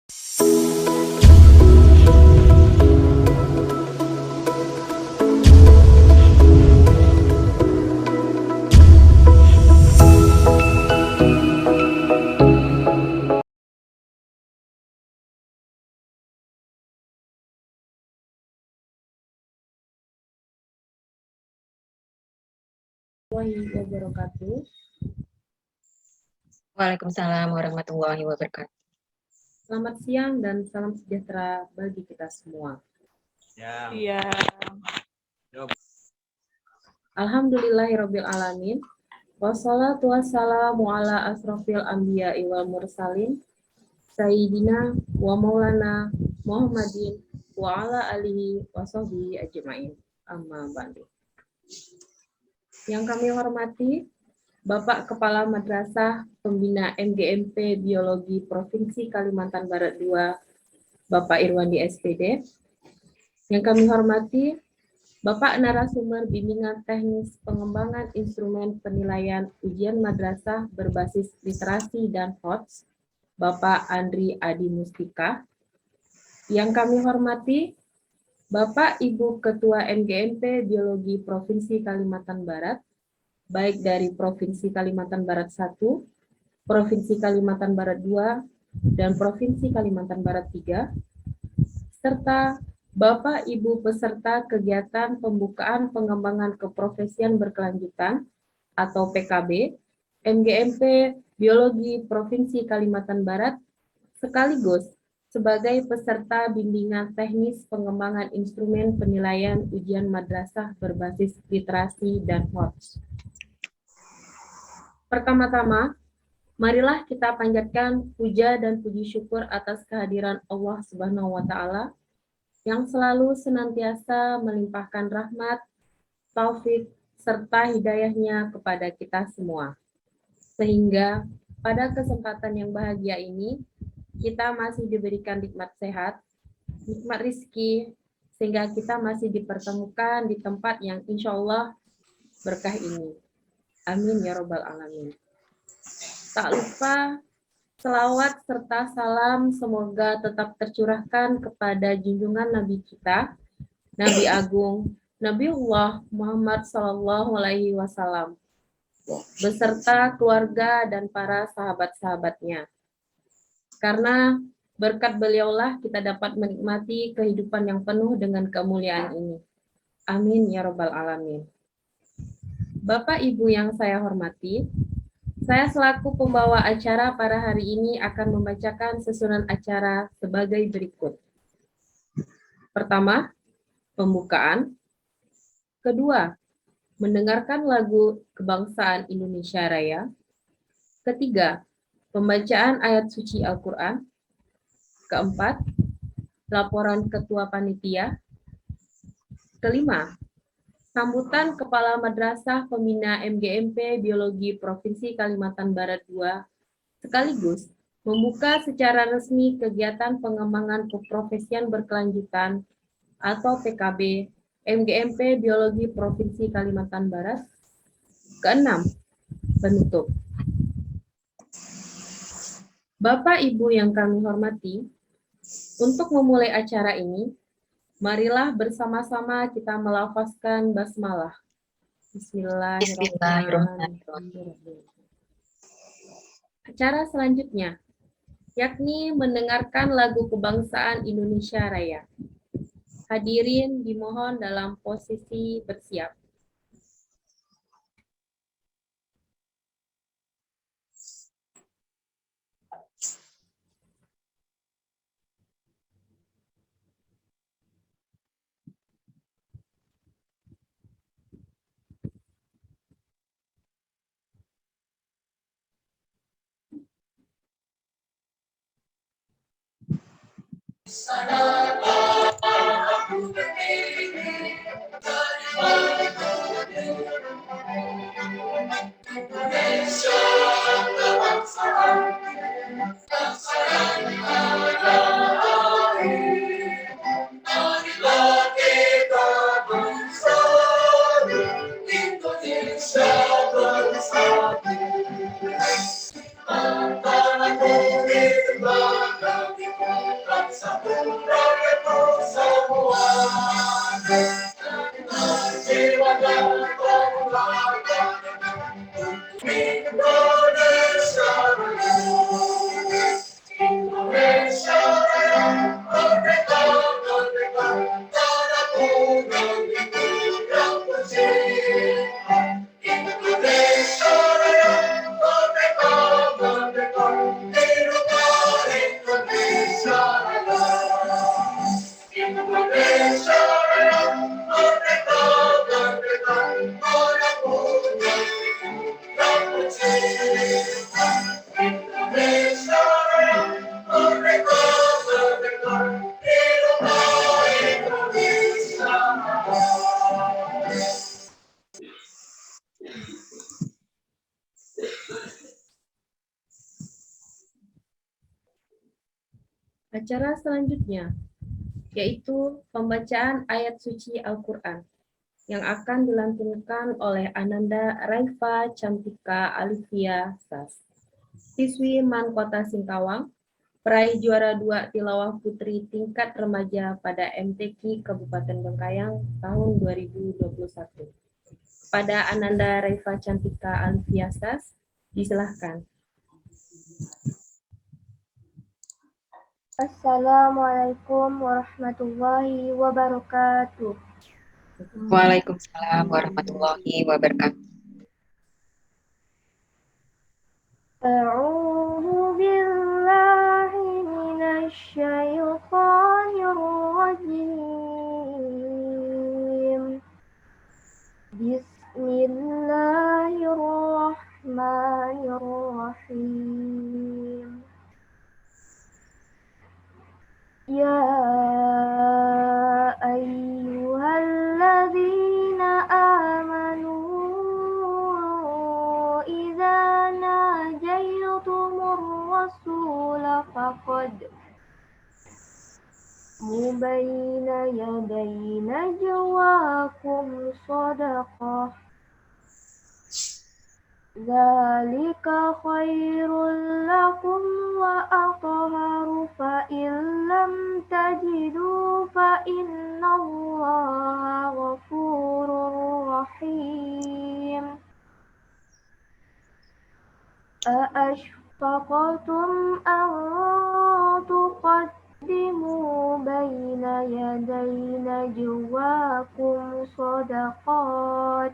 Wabarakatuh. Waalaikumsalam warahmatullahi wabarakatuh. Selamat siang dan salam sejahtera bagi kita semua. Iya. Alhamdulillahirabbil alamin. Wassalatu wassalamu ala asrofil anbiya'i wal mursalin Sayyidina wa maulana Muhammadin wa ala alihi wa sahbihi ajma'in. Amma ba'du. Yang kami hormati Bapak Kepala Madrasah Pembina MGMP Biologi Provinsi Kalimantan Barat II, Bapak Irwandi SPD. Yang kami hormati Bapak Narasumber Bimbingan Teknis Pengembangan Instrumen Penilaian Ujian Madrasah Berbasis Literasi dan HOTS, Bapak Andri Adi Mustika. Yang kami hormati Bapak Ibu Ketua MGMP Biologi Provinsi Kalimantan Barat, baik dari Provinsi Kalimantan Barat 1, Provinsi Kalimantan Barat 2, dan Provinsi Kalimantan Barat 3, serta Bapak Ibu peserta kegiatan pembukaan pengembangan keprofesian berkelanjutan atau PKB, MGMP Biologi Provinsi Kalimantan Barat, sekaligus sebagai peserta bimbingan teknis pengembangan instrumen penilaian ujian madrasah berbasis literasi dan HOTS. Pertama-tama, marilah kita panjatkan puja dan puji syukur atas kehadiran Allah Subhanahu wa Ta'ala yang selalu senantiasa melimpahkan rahmat, taufik, serta hidayahnya kepada kita semua. Sehingga pada kesempatan yang bahagia ini, kita masih diberikan nikmat sehat, nikmat rizki, sehingga kita masih dipertemukan di tempat yang insya Allah berkah ini. Amin ya Rabbal Alamin. Tak lupa selawat serta salam semoga tetap tercurahkan kepada junjungan Nabi kita, Nabi Agung, Nabiullah Muhammad SAW, beserta keluarga dan para sahabat-sahabatnya. Karena berkat beliaulah kita dapat menikmati kehidupan yang penuh dengan kemuliaan ini. Amin ya Rabbal Alamin. Bapak Ibu yang saya hormati, saya selaku pembawa acara pada hari ini akan membacakan susunan acara sebagai berikut. Pertama, pembukaan. Kedua, mendengarkan lagu Kebangsaan Indonesia Raya. Ketiga, pembacaan ayat suci Al-Quran. Keempat, laporan ketua panitia. Kelima, sambutan Kepala Madrasah Pembina MGMP Biologi Provinsi Kalimantan Barat II, sekaligus membuka secara resmi kegiatan pengembangan keprofesian berkelanjutan atau PKB MGMP Biologi Provinsi Kalimantan Barat. Keenam, penutup. Bapak Ibu yang kami hormati, untuk memulai acara ini, marilah bersama-sama kita melafazkan basmalah. Bismillahirrahmanirrahim. Acara selanjutnya, yakni mendengarkan lagu Kebangsaan Indonesia Raya. Hadirin dimohon dalam posisi bersiap. Acara selanjutnya yaitu pembacaan ayat suci Al-Quran yang akan dilantunkan oleh Ananda Raifa Cantika Alifia SAS, siswi MAN Kota Singkawang, peraih juara 2 tilawah putri tingkat remaja pada MTQ Kabupaten Bengkayang tahun 2021. Pada Ananda Raifa Cantika Alifia SAS, disilahkan. Assalamualaikum warahmatullahi wabarakatuh. Waalaikumsalam warahmatullahi wabarakatuh. A'udzu billahi minasy syaithanir rajim. Bismillahirrahmanirrahim. Ya ayyuhalladzina amanu idza najaytumur rasula faqad mubayna yaday najwakum sadaqah dzalika khairul lakum wa atharu fa illam tajidu fa innallaha ghafurur rahim. Aashfaqtum an tuqaddimu bayna yaday najwakum sadaqat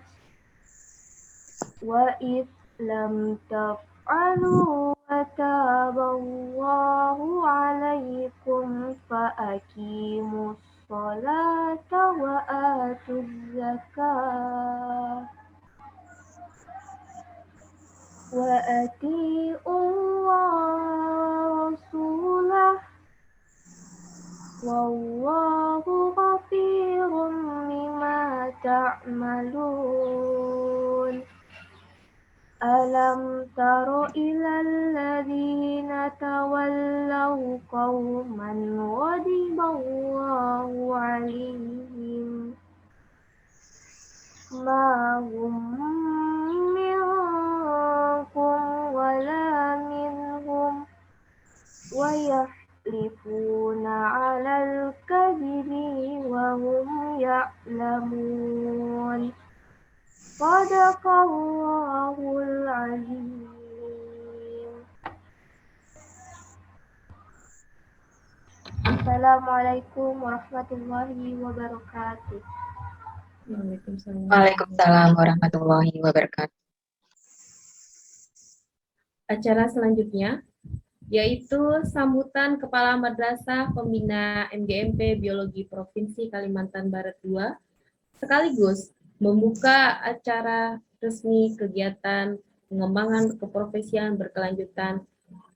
wa id lam taf'alu wa taballahu alaikum fa aqimus salata wa atuz zakah wa ati'ullaha rasulah wallahu ghafirun bima ta'malun. Alam taro ilal ladzina tawallaw qauman ghadiballahu alaihim ma hum minkum wala minhum wa yahlifuna 'alal kadhibi wa hum ya'lamun. Sadaqallahul azim. Assalamualaikum warahmatullahi wabarakatuh. Waalaikumsalam warahmatullahi wabarakatuh. Acara selanjutnya yaitu sambutan Kepala Madrasah Pembina MGMP Biologi Provinsi Kalimantan Barat II sekaligus membuka acara resmi kegiatan pengembangan keprofesian berkelanjutan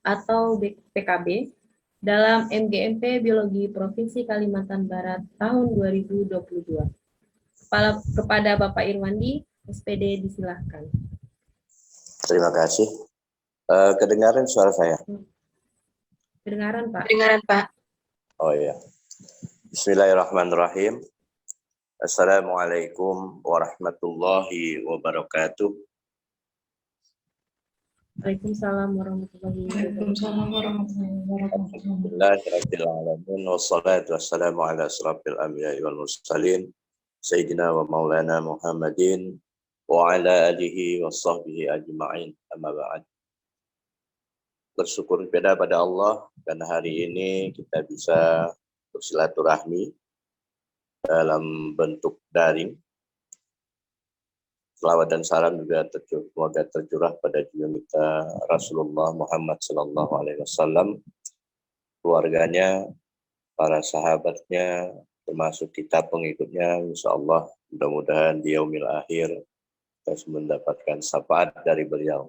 atau PKB dalam MGMP Biologi Provinsi Kalimantan Barat tahun 2022. Kepada Bapak Irwandi, SPD disilahkan. Terima kasih. Kedengaran suara saya? Kedengaran, Pak. Kedengaran, Pak. Oh iya. Bismillahirrahmanirrahim. Assalamualaikum warahmatullahi wabarakatuh. Waalaikumsalam warahmatullahi wabarakatuh. Waalaikumsalam warahmatullahi wabarakatuh. Alhamdulillahirabbil wassalatu wassalamu ala asrafil anbiya'i wal mursalin sayyidina wa maulana Muhammadin wa ala alihi wa sahbihi ajma'in. Amma ba'd. Bersyukur kepada Allah karena hari ini kita bisa bersilaturahmi dalam bentuk daring. Selawat dan salam juga semoga tercurah pada junjungan Rasulullah Muhammad sallallahu alaihi wasallam, keluarganya, para sahabatnya, termasuk kita pengikutnya. Insyaallah mudah-mudahan di yaumil akhir kita mendapatkan syafaat dari beliau.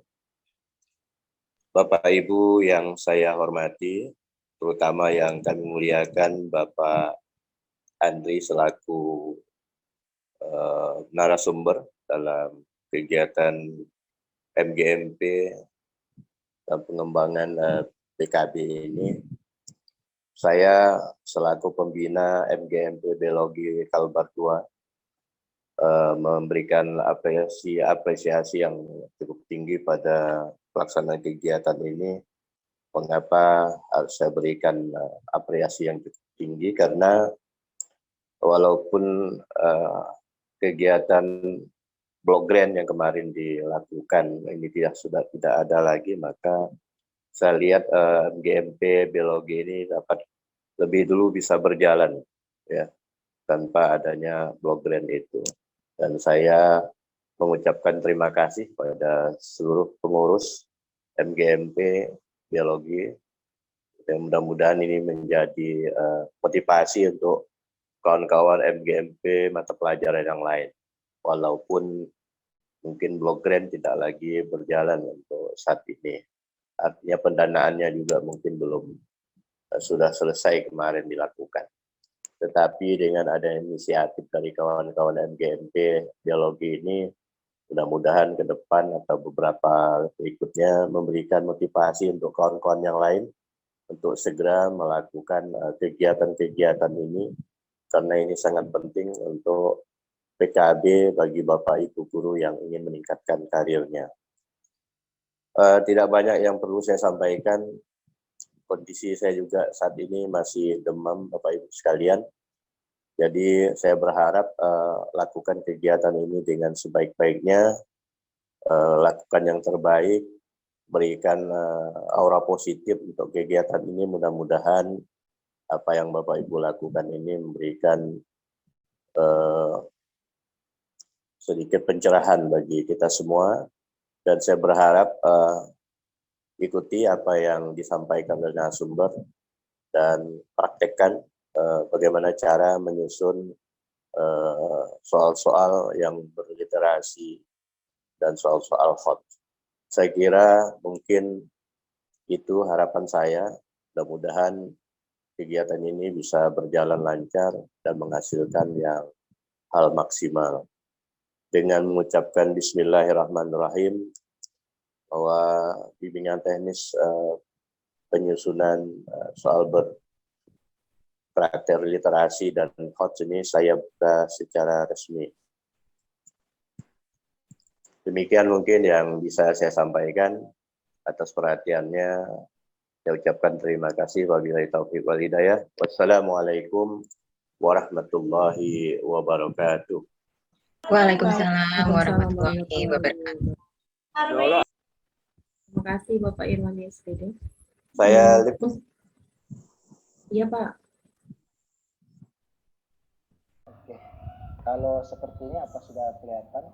Bapak Ibu yang saya hormati, terutama yang kami muliakan Bapak Andri selaku narasumber dalam kegiatan MGMP dan pengembangan PKB ini. Saya selaku pembina MGMP Biologi Kalbar II memberikan apresiasi yang cukup tinggi pada pelaksanaan kegiatan ini. Mengapa harus saya berikan apresiasi yang cukup tinggi? Karena walaupun kegiatan Blok Grand yang kemarin dilakukan ini sudah tidak ada lagi, maka saya lihat MGMP Biologi ini dapat lebih dulu bisa berjalan ya tanpa adanya Blok Grand itu. Dan saya mengucapkan terima kasih pada seluruh pengurus MGMP Biologi. Dan mudah-mudahan ini menjadi motivasi untuk kawan-kawan MGMP mata pelajaran yang lain. Walaupun mungkin Blok Grand tidak lagi berjalan untuk saat ini. Artinya pendanaannya juga mungkin belum sudah selesai kemarin dilakukan. Tetapi dengan ada inisiatif dari kawan-kawan MGMP Biologi ini, mudah-mudahan ke depan atau beberapa berikutnya memberikan motivasi untuk kawan-kawan yang lain untuk segera melakukan kegiatan-kegiatan ini, karena ini sangat penting untuk PKB bagi Bapak Ibu guru yang ingin meningkatkan karirnya. Tidak banyak yang perlu saya sampaikan. Kondisi saya juga saat ini masih demam, Bapak Ibu sekalian. Jadi saya berharap lakukan kegiatan ini dengan sebaik-baiknya, lakukan yang terbaik, berikan aura positif untuk kegiatan ini. Mudah-mudahan apa yang Bapak Ibu lakukan ini memberikan sedikit pencerahan bagi kita semua, dan saya berharap ikuti apa yang disampaikan oleh narasumber dan praktekkan bagaimana cara menyusun soal-soal yang berliterasi dan soal-soal hot. Saya kira mungkin itu harapan saya. Mudah-mudahan kegiatan ini bisa berjalan lancar dan menghasilkan yang hal maksimal. Dengan mengucapkan Bismillahirrahmanirrahim, bahwa bimbingan teknis penyusunan soal berkarakter literasi dan HOTS ini saya buka secara resmi. Demikian mungkin yang bisa saya sampaikan. Atas perhatiannya, saya ucapkan terima kasih. Wabillahi taufiq wal hidayah. Wassalamualaikum warahmatullahi wabarakatuh. Waalaikumsalam warahmatullahi wabarakatuh. Terima kasih Bapak Irwan SPD. Saya Iya Pak. Oke. Kalau sepertinya apa sudah kelihatan?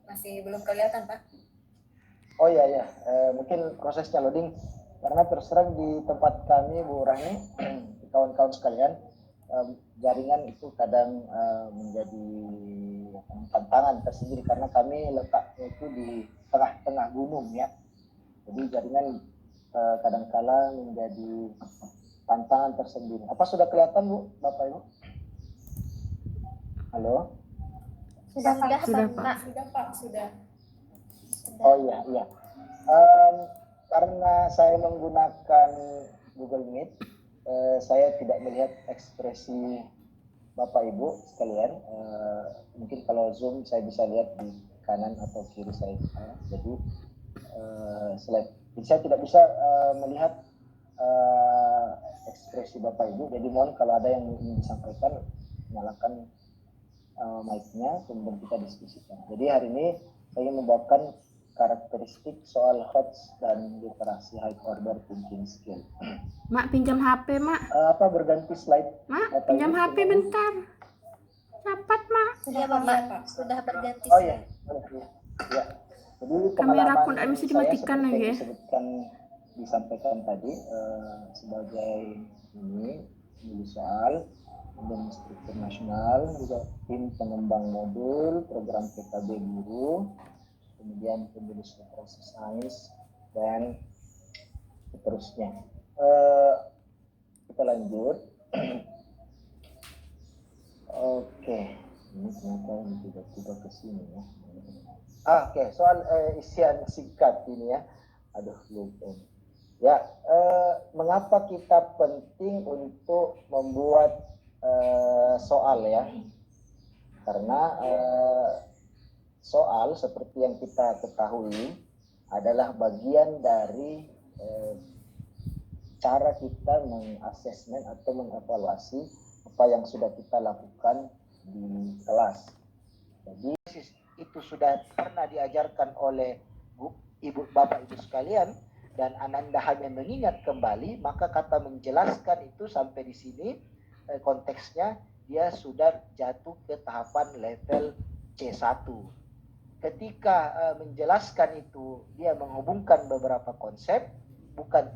Masih belum kelihatan, Pak. Oh iya, mungkin prosesnya loading karena terus terang di tempat kami Bu Rahmi, kawan-kawan sekalian, jaringan itu kadang menjadi tantangan tersendiri karena kami letaknya itu di tengah-tengah gunung ya. Jadi jaringan kadangkala menjadi tantangan tersendiri. Apa sudah kelihatan Bu, Bapak Ibu? Halo? Sudah Pak. Oh iya. Karena saya menggunakan Google Meet, saya tidak melihat ekspresi Bapak Ibu sekalian. Mungkin kalau Zoom saya bisa lihat di kanan atau kiri saya. Jadi slide. Jadi saya tidak bisa melihat ekspresi Bapak Ibu. Jadi mohon kalau ada yang ingin disampaikan, nyalakan mic-nya, kemudian kita diskusikan. Jadi hari ini saya ingin membawakan karakteristik soal HOTS dan literasi high order thinking skill. Mak pinjam HP, Mak. Apa berganti slide? Mak, pinjam HP bentar. Cepat, Mak. Sudah Pak, sudah berganti. Oh iya, ya. Jadi Kamera aku pengalaman nggak bisa saya dimatikan seperti lagi yang ya. disampaikan tadi sebagai ini soal kemudian struktur nasional, juga tim pengembang modul, program PKB guru, kemudian penulis literasi sains dan seterusnya. Kita lanjut. Oke, ini kenapa ini tiba-tiba ke sini ya? Oke, soal isian singkat ini ya. Aduh, lupa. Ya, mengapa kita penting untuk membuat soal ya? Karena soal seperti yang kita ketahui adalah bagian dari cara kita mengasesmen atau mengevaluasi apa yang sudah kita lakukan di kelas. Jadi itu sudah pernah diajarkan oleh Bapak Ibu sekalian dan Ananda hanya mengingat kembali, maka kata menjelaskan itu sampai di sini konteksnya dia sudah jatuh ke tahapan level C1. Ketika menjelaskan itu dia menghubungkan beberapa konsep, bukan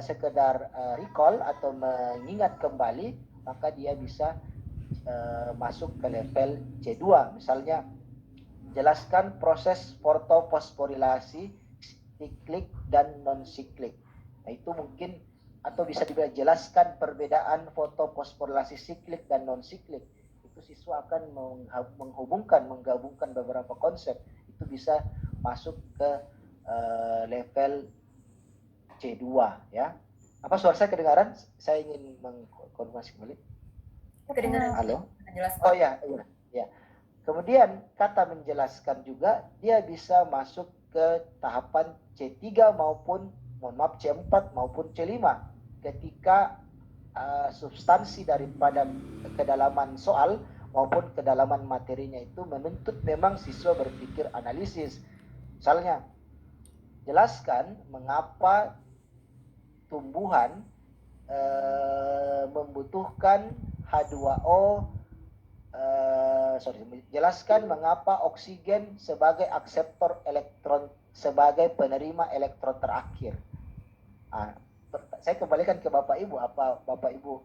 sekedar recall atau mengingat kembali, maka dia bisa masuk ke level C2. Misalnya jelaskan proses fotofosforilasi siklik dan non siklik. Nah, itu mungkin atau bisa jelaskan perbedaan fotofosforilasi siklik dan non siklik. Itu siswa akan menggabungkan beberapa konsep. Itu bisa masuk ke level C2 ya. Apa suara saya kedengaran? Saya ingin mengkonfirmasi kembali. Kedengaran. Halo? Jelas. Oh ya. Kemudian kata menjelaskan juga dia bisa masuk ke tahapan C3 maupun C4 maupun C5 ketika substansi daripada kedalaman soal maupun kedalaman materinya itu menuntut memang siswa berpikir analisis. Misalnya, jelaskan mengapa tumbuhan membutuhkan H2O. Jelaskan mengapa oksigen sebagai akseptor elektron, sebagai penerima elektron terakhir. Saya kembalikan ke Bapak Ibu, apa Bapak Ibu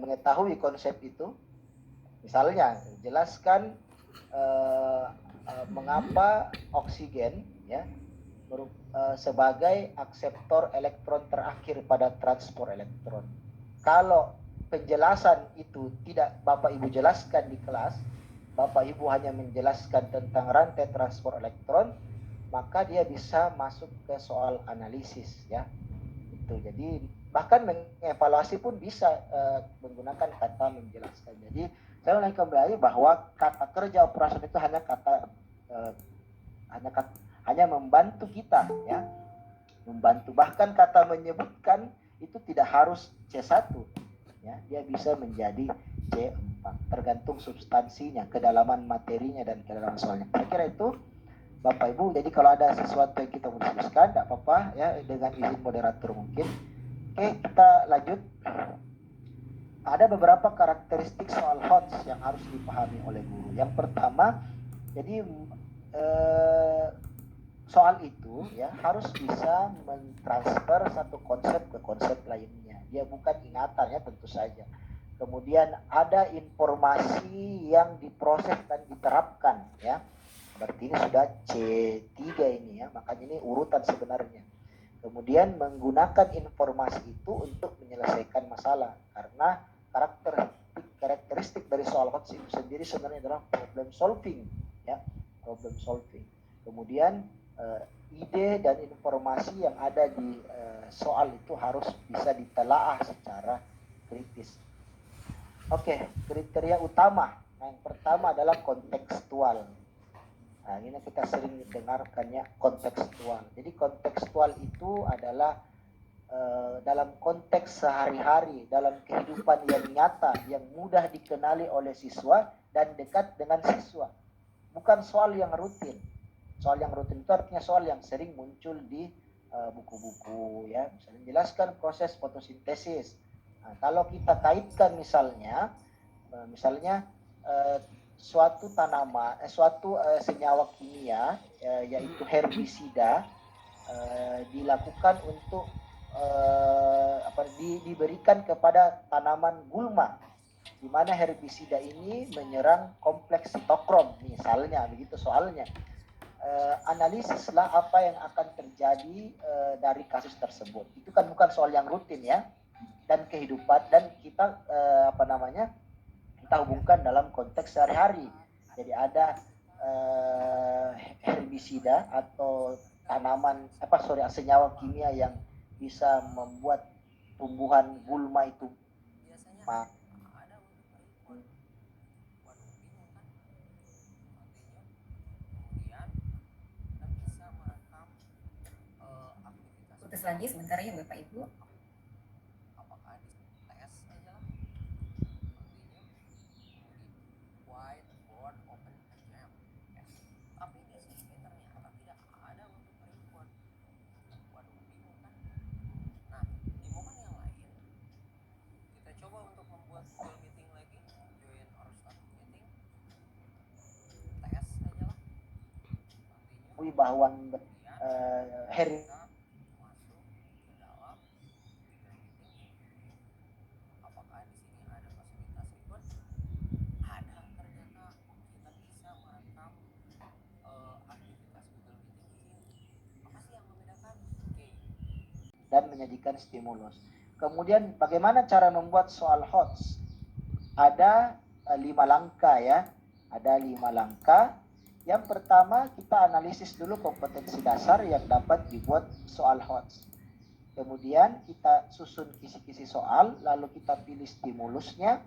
mengetahui konsep itu? Misalnya, jelaskan mengapa oksigen ya sebagai akseptor elektron terakhir pada transport elektron. Kalau penjelasan itu tidak Bapak Ibu jelaskan di kelas, Bapak Ibu hanya menjelaskan tentang rantai transport elektron, maka dia bisa masuk ke soal analisis ya. Itu jadi bahkan mengevaluasi pun bisa menggunakan kata menjelaskan. Jadi saya ulangi kembali bahwa kata kerja operasi itu hanya membantu kita ya, membantu. Bahkan kata menyebutkan itu tidak harus C1 ya, dia bisa menjadi C4 tergantung substansinya, kedalaman materinya dan kedalaman soalnya. Saya kira itu Bapak Ibu. Jadi kalau ada sesuatu yang kita mau diskusikan, tidak apa-apa ya, dengan izin moderator mungkin. Oke, kita lanjut. Ada beberapa karakteristik soal HOTS yang harus dipahami oleh guru. Yang pertama, jadi soal itu ya harus bisa mentransfer satu konsep ke konsep lainnya. Dia bukan ingatan ya, tentu saja. Kemudian ada informasi yang diproses dan diterapkan ya. Berarti ini sudah C3 ini ya, makanya ini urutan sebenarnya. Kemudian menggunakan informasi itu untuk menyelesaikan masalah, karena karakteristik dari soal HOTS itu sendiri sebenarnya adalah problem solving ya, problem solving. Kemudian ide dan informasi yang ada di soal itu harus bisa ditelaah secara kritis. Oke, kriteria utama. Nah, yang pertama adalah kontekstual. Nah, ini kita sering dengarkannya kontekstual. Jadi kontekstual itu adalah dalam konteks sehari-hari, dalam kehidupan yang nyata, yang mudah dikenali oleh siswa dan dekat dengan siswa. Bukan soal yang rutin. Soal yang rutin itu artinya soal yang sering muncul di buku-buku, ya, misalnya menjelaskan proses fotosintesis. Nah, kalau kita kaitkan misalnya suatu tanaman, suatu senyawa kimia, yaitu herbisida, dilakukan untuk diberikan kepada tanaman gulma, di mana herbisida ini menyerang kompleks sitokrom, misalnya begitu soalnya. Analisislah apa yang akan terjadi dari kasus tersebut. Itu kan bukan soal yang rutin, ya, dan kehidupan, dan kita kita hubungkan dalam konteks sehari-hari. Jadi ada herbisida atau senyawa kimia yang bisa membuat tumbuhan gulma itu putus lagi sebentar ya Bapak Ibu. bahwa dan menyajikan stimulus. Kemudian bagaimana cara membuat soal HOTS? Ada 5 langkah, ya. Ada 5 langkah. Yang pertama, kita analisis dulu kompetensi dasar yang dapat dibuat soal HOTS. Kemudian kita susun kisi-kisi soal, lalu kita pilih stimulusnya,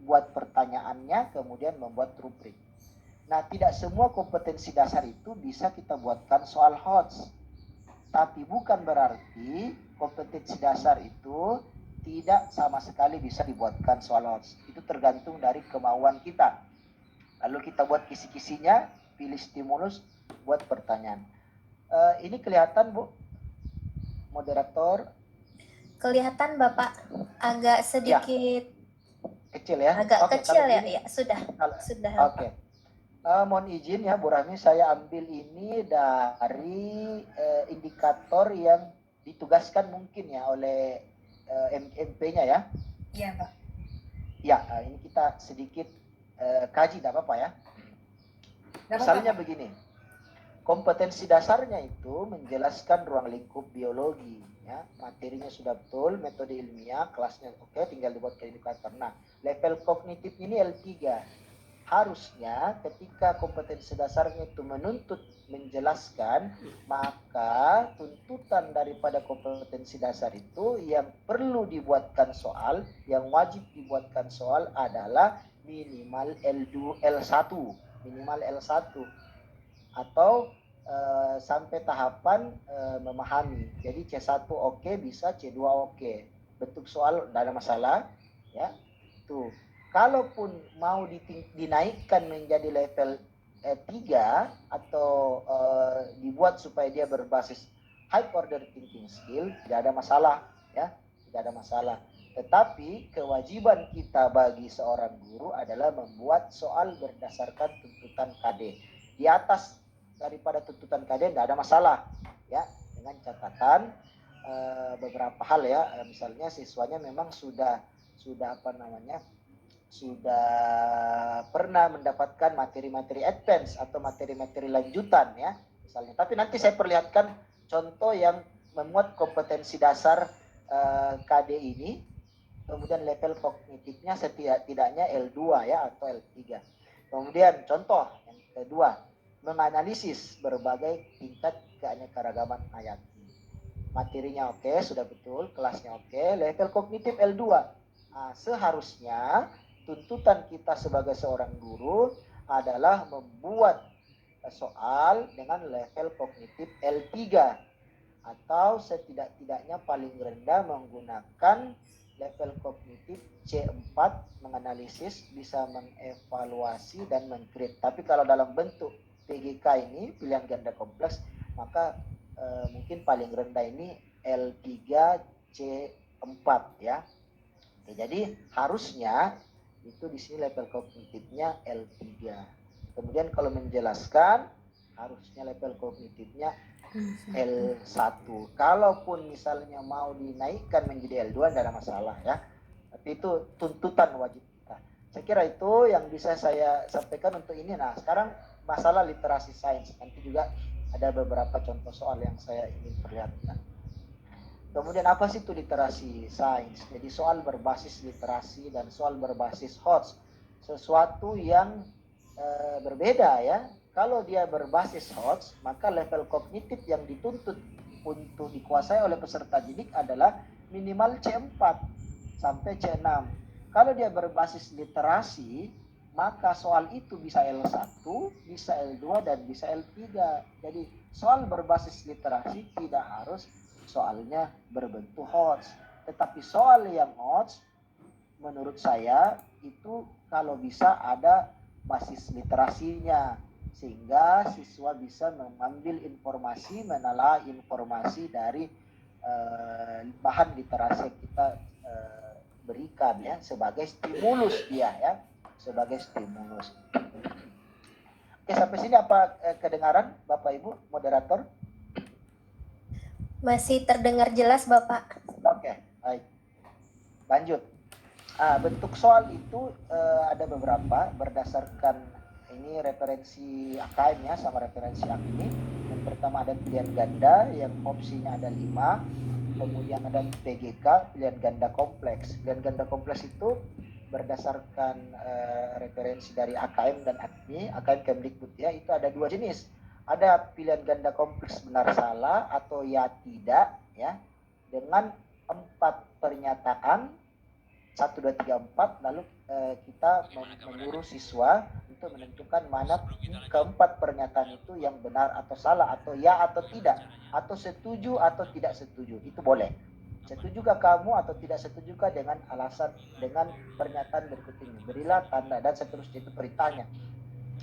buat pertanyaannya, kemudian membuat rubrik. Nah, tidak semua kompetensi dasar itu bisa kita buatkan soal HOTS. Tapi bukan berarti kompetensi dasar itu tidak sama sekali bisa dibuatkan soal HOTS. Itu tergantung dari kemauan kita. Lalu kita buat kisi-kisinya, pilih stimulus, buat pertanyaan. Ini kelihatan, Bu, moderator? Kelihatan Bapak, agak sedikit kecil, ya? Agak kecil, ya? Begini, ya, sudah. Oke. Mohon izin, ya Bu Rahmi, saya ambil ini dari indikator yang ditugaskan mungkin ya oleh MP-nya, ya. Iya, Pak. Ya, ini kita sedikit kaji, tidak apa-apa, ya. Misalnya begini, kompetensi dasarnya itu menjelaskan ruang lingkup biologi, ya. Materinya sudah betul, metode ilmiah, kelasnya oke, tinggal dibuat ke indikator. Nah, level kognitif ini L3. Harusnya ketika kompetensi dasarnya itu menuntut menjelaskan, maka tuntutan daripada kompetensi dasar itu yang perlu dibuatkan soal, yang wajib dibuatkan soal adalah minimal L1, minimal L1, atau sampai tahapan memahami. Jadi C1 oke, bisa C2 oke. Bentuk soal tidak ada masalah, ya. Tuh. Kalaupun mau dinaikkan menjadi level 3 atau dibuat supaya dia berbasis high order thinking skill, tidak ada masalah, ya, tidak ada masalah. Tetapi kewajiban kita bagi seorang guru adalah membuat soal berdasarkan tuntutan KD. Di atas daripada tuntutan KD tidak ada masalah, ya, dengan catatan beberapa hal, ya. Misalnya siswanya memang sudah pernah mendapatkan materi-materi advance atau materi-materi lanjutan, ya, misalnya. Tapi nanti saya perlihatkan contoh yang memuat kompetensi dasar KD ini, kemudian level kognitifnya setidaknya L2, ya, atau L3. Kemudian contoh yang kedua, menganalisis berbagai tingkat keanekaragaman hayati. Materinya oke, sudah betul, kelasnya oke, level kognitif L2. Nah, seharusnya tuntutan kita sebagai seorang guru adalah membuat soal dengan level kognitif L3 atau setidak-tidaknya paling rendah menggunakan level kognitif C4 menganalisis, bisa mengevaluasi dan mengkrit. Tapi kalau dalam bentuk PGK ini pilihan ganda kompleks, maka mungkin paling rendah ini L3 C4 ya. Oke, jadi harusnya itu di sini level kognitifnya L3. Kemudian kalau menjelaskan harusnya level kognitifnya L1. Kalaupun misalnya mau dinaikkan menjadi L2 tidak ada masalah ya. Tapi itu tuntutan wajib kita. Saya kira itu yang bisa saya sampaikan untuk ini. Nah, sekarang masalah literasi sains. Nanti juga ada beberapa contoh soal yang saya ingin perlihatkan. Kemudian apa sih itu literasi sains? Jadi soal berbasis literasi dan soal berbasis HOTS. Sesuatu yang berbeda ya. Kalau dia berbasis HOTS, maka level kognitif yang dituntut untuk dikuasai oleh peserta didik adalah minimal C4 sampai C6. Kalau dia berbasis literasi, maka soal itu bisa L1, bisa L2, dan bisa L3. Jadi soal berbasis literasi tidak harus soalnya berbentuk HOTS. Tetapi soal yang HOTS, menurut saya, itu kalau bisa ada basis literasinya. Sehingga siswa bisa mengambil informasi, menelaah informasi dari bahan literasi yang kita berikan ya, sebagai stimulus dia ya, sebagai stimulus. Oke, sampai sini apa kedengaran Bapak Ibu moderator? Masih terdengar jelas Bapak. Oke, baik. Lanjut. Bentuk soal itu ada beberapa berdasarkan ini referensi AKM ya, sama referensi AKMI. Yang pertama ada pilihan ganda yang opsinya ada 5. Kemudian ada PGK, pilihan ganda kompleks. Pilihan ganda kompleks itu berdasarkan referensi dari AKM dan AKMI, AKM Kemdikbud ya, itu ada 2 jenis. Ada pilihan ganda kompleks benar salah atau ya tidak ya, dengan 4 pernyataan 1, 2, 3, 4, lalu kita menyuruh siswa untuk menentukan mana keempat pernyataan itu yang benar atau salah, atau ya atau tidak, atau setuju atau tidak setuju. Itu boleh. Setujukah kamu atau tidak setujukah dengan alasan, dengan pernyataan berikut ini? Berilah tanda dan seterusnya, itu perintahnya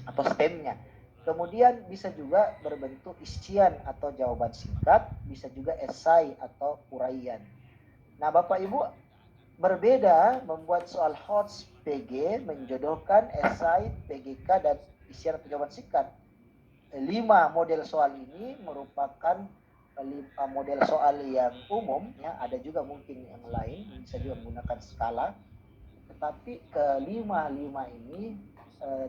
atau stemnya. Kemudian bisa juga berbentuk isian atau jawaban singkat, bisa juga esai atau uraian. Nah, Bapak Ibu, berbeda membuat soal HOTS PG, menjodohkan esai, PGK, dan isian atau jawaban singkat. 5 model soal ini merupakan 5 model soal yang umum ya, ada juga mungkin yang lain, bisa juga menggunakan skala. Tetapi kelima ini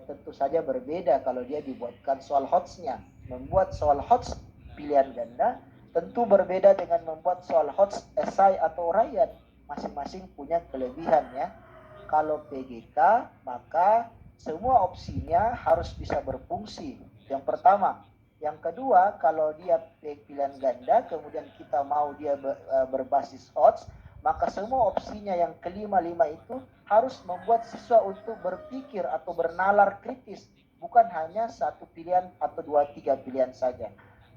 tentu saja berbeda kalau dia dibuatkan soal HOTS-nya. Membuat soal HOTS pilihan ganda tentu berbeda dengan membuat soal HOTS esai atau uraian. Masing-masing punya kelebihan ya. Kalau PGK maka semua opsinya harus bisa berfungsi. Yang pertama. Yang kedua, kalau dia pilihan ganda kemudian kita mau dia berbasis HOTS, maka semua opsinya yang kelima-lima itu harus membuat siswa untuk berpikir atau bernalar kritis, bukan hanya satu pilihan atau 2, 3 pilihan saja.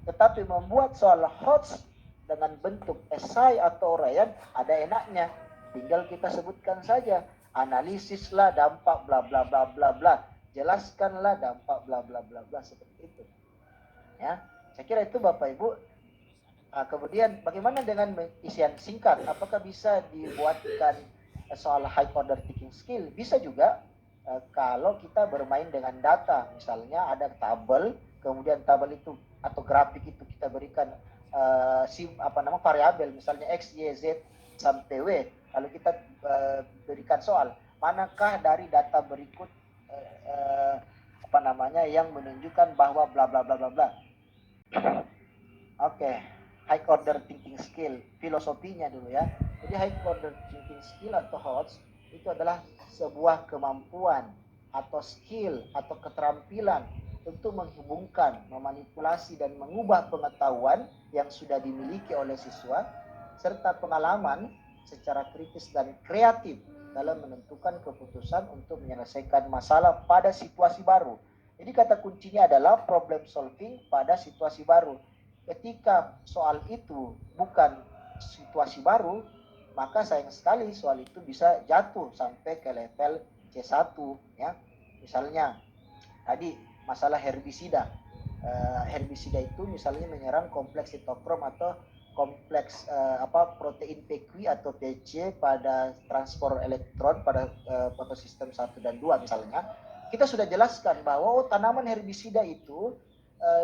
Tetapi membuat soal HOTS dengan bentuk esai atau uraian ada enaknya, tinggal kita sebutkan saja, analisislah dampak bla bla bla bla bla, jelaskanlah dampak bla bla bla bla, seperti itu ya. Saya kira itu Bapak Ibu. Kemudian bagaimana dengan isian singkat? Apakah bisa dibuatkan soal high order thinking skill? Bisa juga kalau kita bermain dengan data, misalnya ada tabel, kemudian tabel itu atau grafik itu kita berikan variabel, misalnya X, Y, Z sampai W. Lalu kita berikan soal, manakah dari data berikut yang menunjukkan bahwa bla bla bla bla bla. Oke, high order thinking skill, filosofinya dulu ya. Jadi high order thinking skill atau HOTS itu adalah sebuah kemampuan atau skill atau keterampilan untuk menghubungkan, memanipulasi dan mengubah pengetahuan yang sudah dimiliki oleh siswa serta pengalaman secara kritis dan kreatif dalam menentukan keputusan untuk menyelesaikan masalah pada situasi baru. Jadi kata kuncinya adalah problem solving pada situasi baru. Ketika soal itu bukan situasi baru, maka sayang sekali soal itu bisa jatuh sampai ke level C1 ya. Misalnya tadi masalah herbisida. Herbisida itu misalnya menyerang kompleks sitokrom atau kompleks protein PQ atau PC pada transport elektron pada fotosistem 1 dan 2 misalnya. Kita sudah jelaskan bahwa tanaman herbisida itu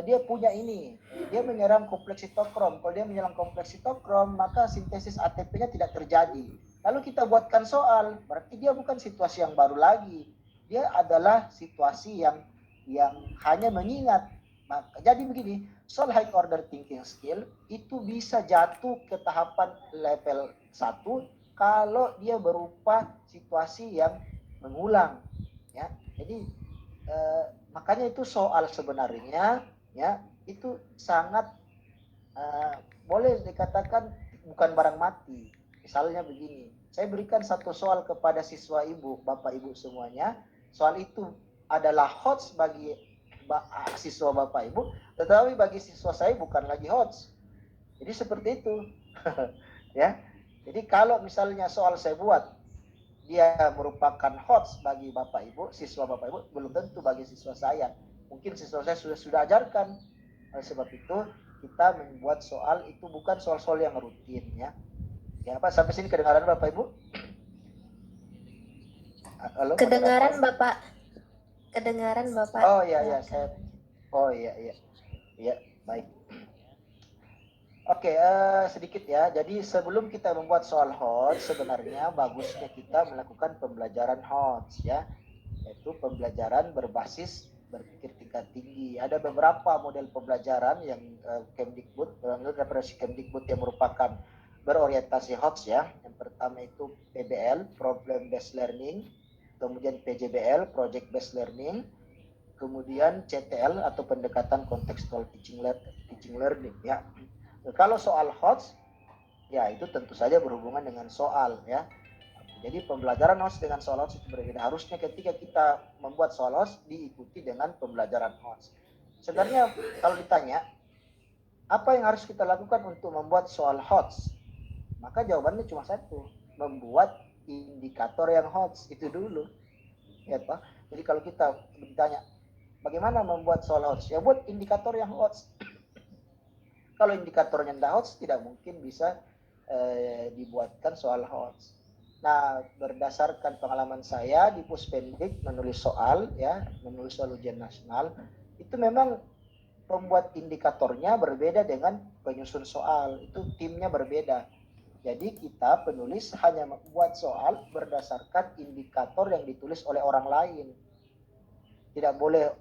dia punya ini, dia menyerang kompleks sitokrom. Kalau dia menyerang kompleks sitokrom, maka sintesis ATP-nya tidak terjadi. Lalu kita buatkan soal, berarti dia bukan situasi yang baru lagi. Dia adalah situasi yang hanya mengingat. Maka, jadi begini, soal high order thinking skill itu bisa jatuh ke tahapan level 1 kalau dia berupa situasi yang mengulang. Ya, jadi makanya itu soal sebenarnya ya itu sangat boleh dikatakan bukan barang mati. Misalnya begini, saya berikan satu soal kepada siswa ibu, bapak ibu semuanya. Soal itu adalah HOTS bagi siswa bapak ibu, tetapi bagi siswa saya bukan lagi HOTS. Jadi seperti itu. Ya. Jadi kalau misalnya soal saya buat dia merupakan HOTS bagi bapak ibu, siswa bapak ibu, belum tentu bagi siswa saya. Mungkin siswa saya sudah ajarkan. Oleh sebab itu kita membuat soal itu bukan soal-soal yang rutin ya. Ya Pak, sampai sini kedengaran bapak ibu? Halo, Kedengaran Bapak. Kedengaran Bapak. Oh iya saya. Oh iya. Iya, baik. Oke, sedikit ya. Jadi sebelum kita membuat soal HOTS, sebenarnya bagusnya kita melakukan pembelajaran HOTS ya, yaitu pembelajaran berbasis berpikir tingkat tinggi. Ada beberapa model pembelajaran yang Kemdikbud, referensi Kemdikbud yang merupakan berorientasi HOTS ya. Yang pertama itu PBL, Problem Based Learning, kemudian PJBL, Project Based Learning, kemudian CTL atau pendekatan contextual teaching learning ya. Kalau soal HOTS, ya itu tentu saja berhubungan dengan soal ya. Jadi pembelajaran HOTS dengan soal HOTS itu berbeda. Harusnya ketika kita membuat soal HOTS diikuti dengan pembelajaran HOTS. Sebenarnya kalau ditanya, apa yang harus kita lakukan untuk membuat soal HOTS? Maka jawabannya cuma satu, membuat indikator yang HOTS itu dulu. Ya Pak. Jadi kalau kita ditanya, bagaimana membuat soal HOTS? Ya buat indikator yang HOTS. Kalau indikatornya tidak HOTS, tidak mungkin bisa dibuatkan soal HOTS. Nah, berdasarkan pengalaman saya di Puspendik menulis soal ujian nasional, itu memang pembuat indikatornya berbeda dengan penyusun soal. Itu timnya berbeda. Jadi kita penulis hanya membuat soal berdasarkan indikator yang ditulis oleh orang lain. Tidak boleh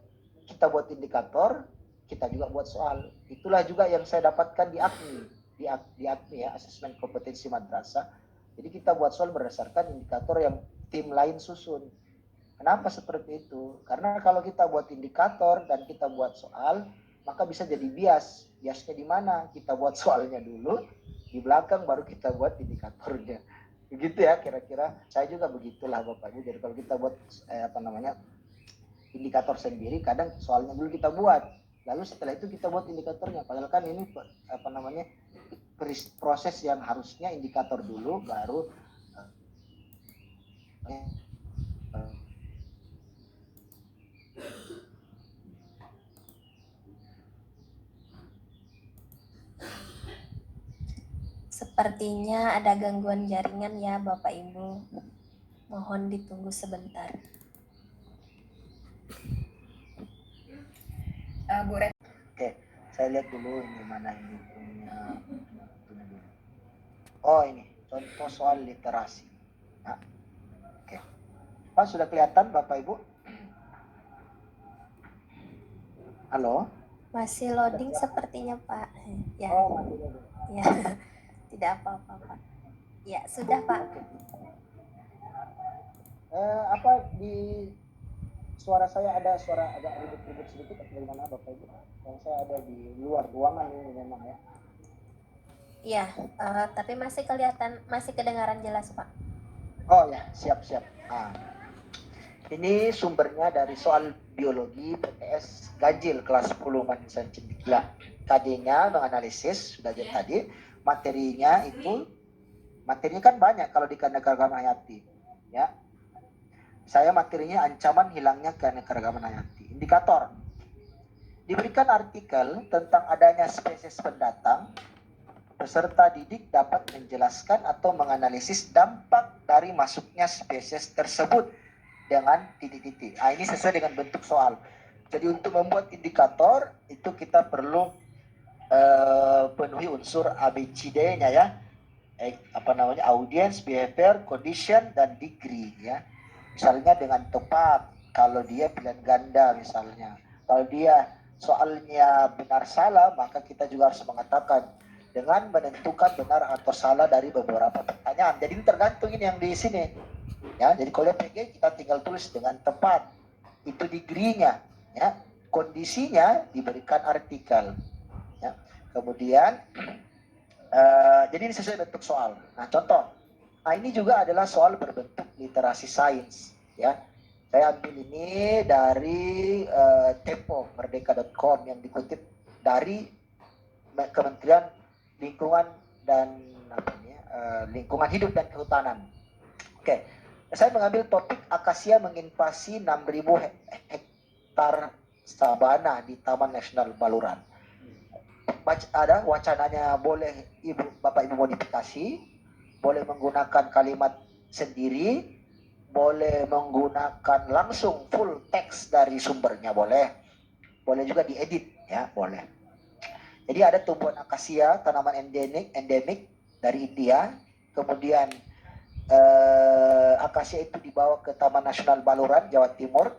kita buat indikator, kita juga buat soal. Itulah juga yang saya dapatkan di AKMI ya, asesmen kompetensi madrasah. Jadi kita buat soal berdasarkan indikator yang tim lain susun. Kenapa seperti itu? Karena kalau kita buat indikator dan kita buat soal, maka bisa jadi bias. Biasnya di mana? Kita buat soalnya dulu, di belakang baru kita buat indikatornya. Begitu ya kira-kira. Saya juga begitulah Bapak Ibu. Jadi kalau kita buat indikator sendiri, kadang soalnya dulu kita buat. Lalu setelah itu kita buat indikatornya. Padahal kan ini proses yang harusnya indikator dulu baru Sepertinya ada gangguan jaringan ya Bapak Ibu. Mohon ditunggu sebentar. Bu Red. Oke, saya lihat dulu ini mana ini punya. Oh ini, contoh soal literasi. Nah, oke. Pak sudah kelihatan Bapak Ibu? Halo? Masih loading sepertinya Pak. Ya. Oh, masih loading. Ya. Tidak apa-apa Pak. Ya, sudah Pak. Apa di suara saya ada suara agak ribut-ribut sedikit atau bagaimana Bapak Ibu? Yang saya ada di luar ruangan ini memang ya. Iya, tapi masih kelihatan, masih kedengaran jelas Pak. Oh ya, siap-siap. Ini sumbernya dari soal B biologi PTS Ganjil kelas 10 Manisan Cendekia. KD-nya menganalisis sudah jadi tadi, materinya kan banyak kalau di keanekaragaman hayati, ya. Saya materinya ancaman hilangnya keanekaragaman hayati. Indikator. Diberikan artikel tentang adanya spesies pendatang, peserta didik dapat menjelaskan atau menganalisis dampak dari masuknya spesies tersebut dengan titik-titik. Nah, ini sesuai dengan bentuk soal. Jadi untuk membuat indikator itu kita perlu penuhi unsur ABCD-nya ya. Audience, behavior, condition, dan degree ya. Misalnya dengan tepat, kalau dia pilihan ganda misalnya. Kalau dia soalnya benar salah, maka kita juga harus mengatakan dengan menentukan benar atau salah dari beberapa pertanyaan. Jadi tergantung ini yang di sini. Ya, jadi kalau PG kita tinggal tulis dengan tepat. Itu degree-nya, ya. Kondisinya diberikan artikel. Ya. Kemudian jadi ini sesuai bentuk soal. Nah, contoh. Nah, ini juga adalah soal berbentuk literasi sains, ya. Saya ambil ini dari Tempo merdeka.com yang dikutip dari Kementerian Lingkungan dan Lingkungan Hidup dan Kehutanan. Oke. Saya mengambil topik akasia menginvasi 6.000 hektar sabana di Taman Nasional Baluran. Ada wacananya, boleh Bapak Ibu modifikasi, boleh menggunakan kalimat sendiri, boleh menggunakan langsung full teks dari sumbernya, boleh juga diedit ya, boleh. Jadi ada tumbuhan akasia, tanaman endemik dari India, kemudian akasia itu dibawa ke Taman Nasional Baluran, Jawa Timur.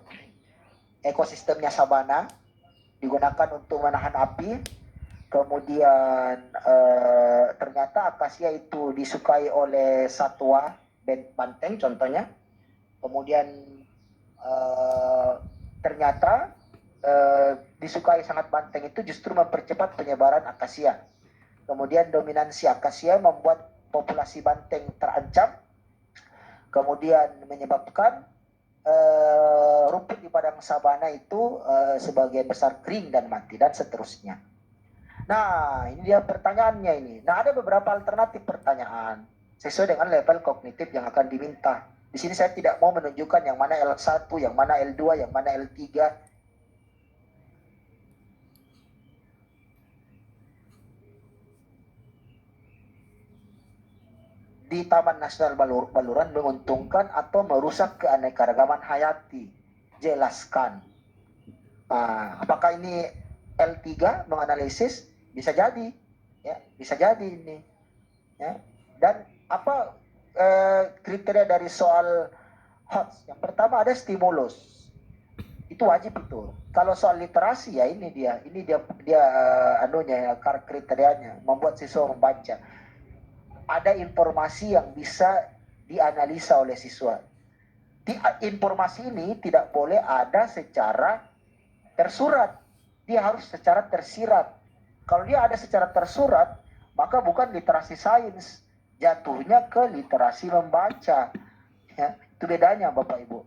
Ekosistemnya sabana, digunakan untuk menahan api. Kemudian ternyata akasia itu disukai oleh satwa banteng contohnya. Kemudian ternyata disukai sangat banteng itu justru mempercepat penyebaran akasia. Kemudian dominansi akasia membuat populasi banteng terancam. Kemudian menyebabkan rumput di padang sabana itu sebagian besar kering dan mati dan seterusnya. Nah, ini dia pertanyaannya ini. Nah, ada beberapa alternatif pertanyaan sesuai dengan level kognitif yang akan diminta. Di sini saya tidak mau menunjukkan yang mana L1, yang mana L2, yang mana L3. Di Taman Nasional Baluran menguntungkan atau merusak keanekaragaman hayati. Jelaskan. Nah, apakah ini L3 menganalisis? Bisa jadi, ya, bisa jadi ini. Ya. Dan apa kriteria dari soal HOTS? Yang pertama ada stimulus. Itu wajib itu. Kalau soal literasi ya ini dia kriterianya membuat siswa membaca. Ada informasi yang bisa dianalisa oleh siswa. Informasi ini tidak boleh ada secara tersurat. Dia harus secara tersirat. Kalau dia ada secara tersurat, maka bukan literasi sains, jatuhnya ke literasi membaca. Ya, itu bedanya Bapak Ibu.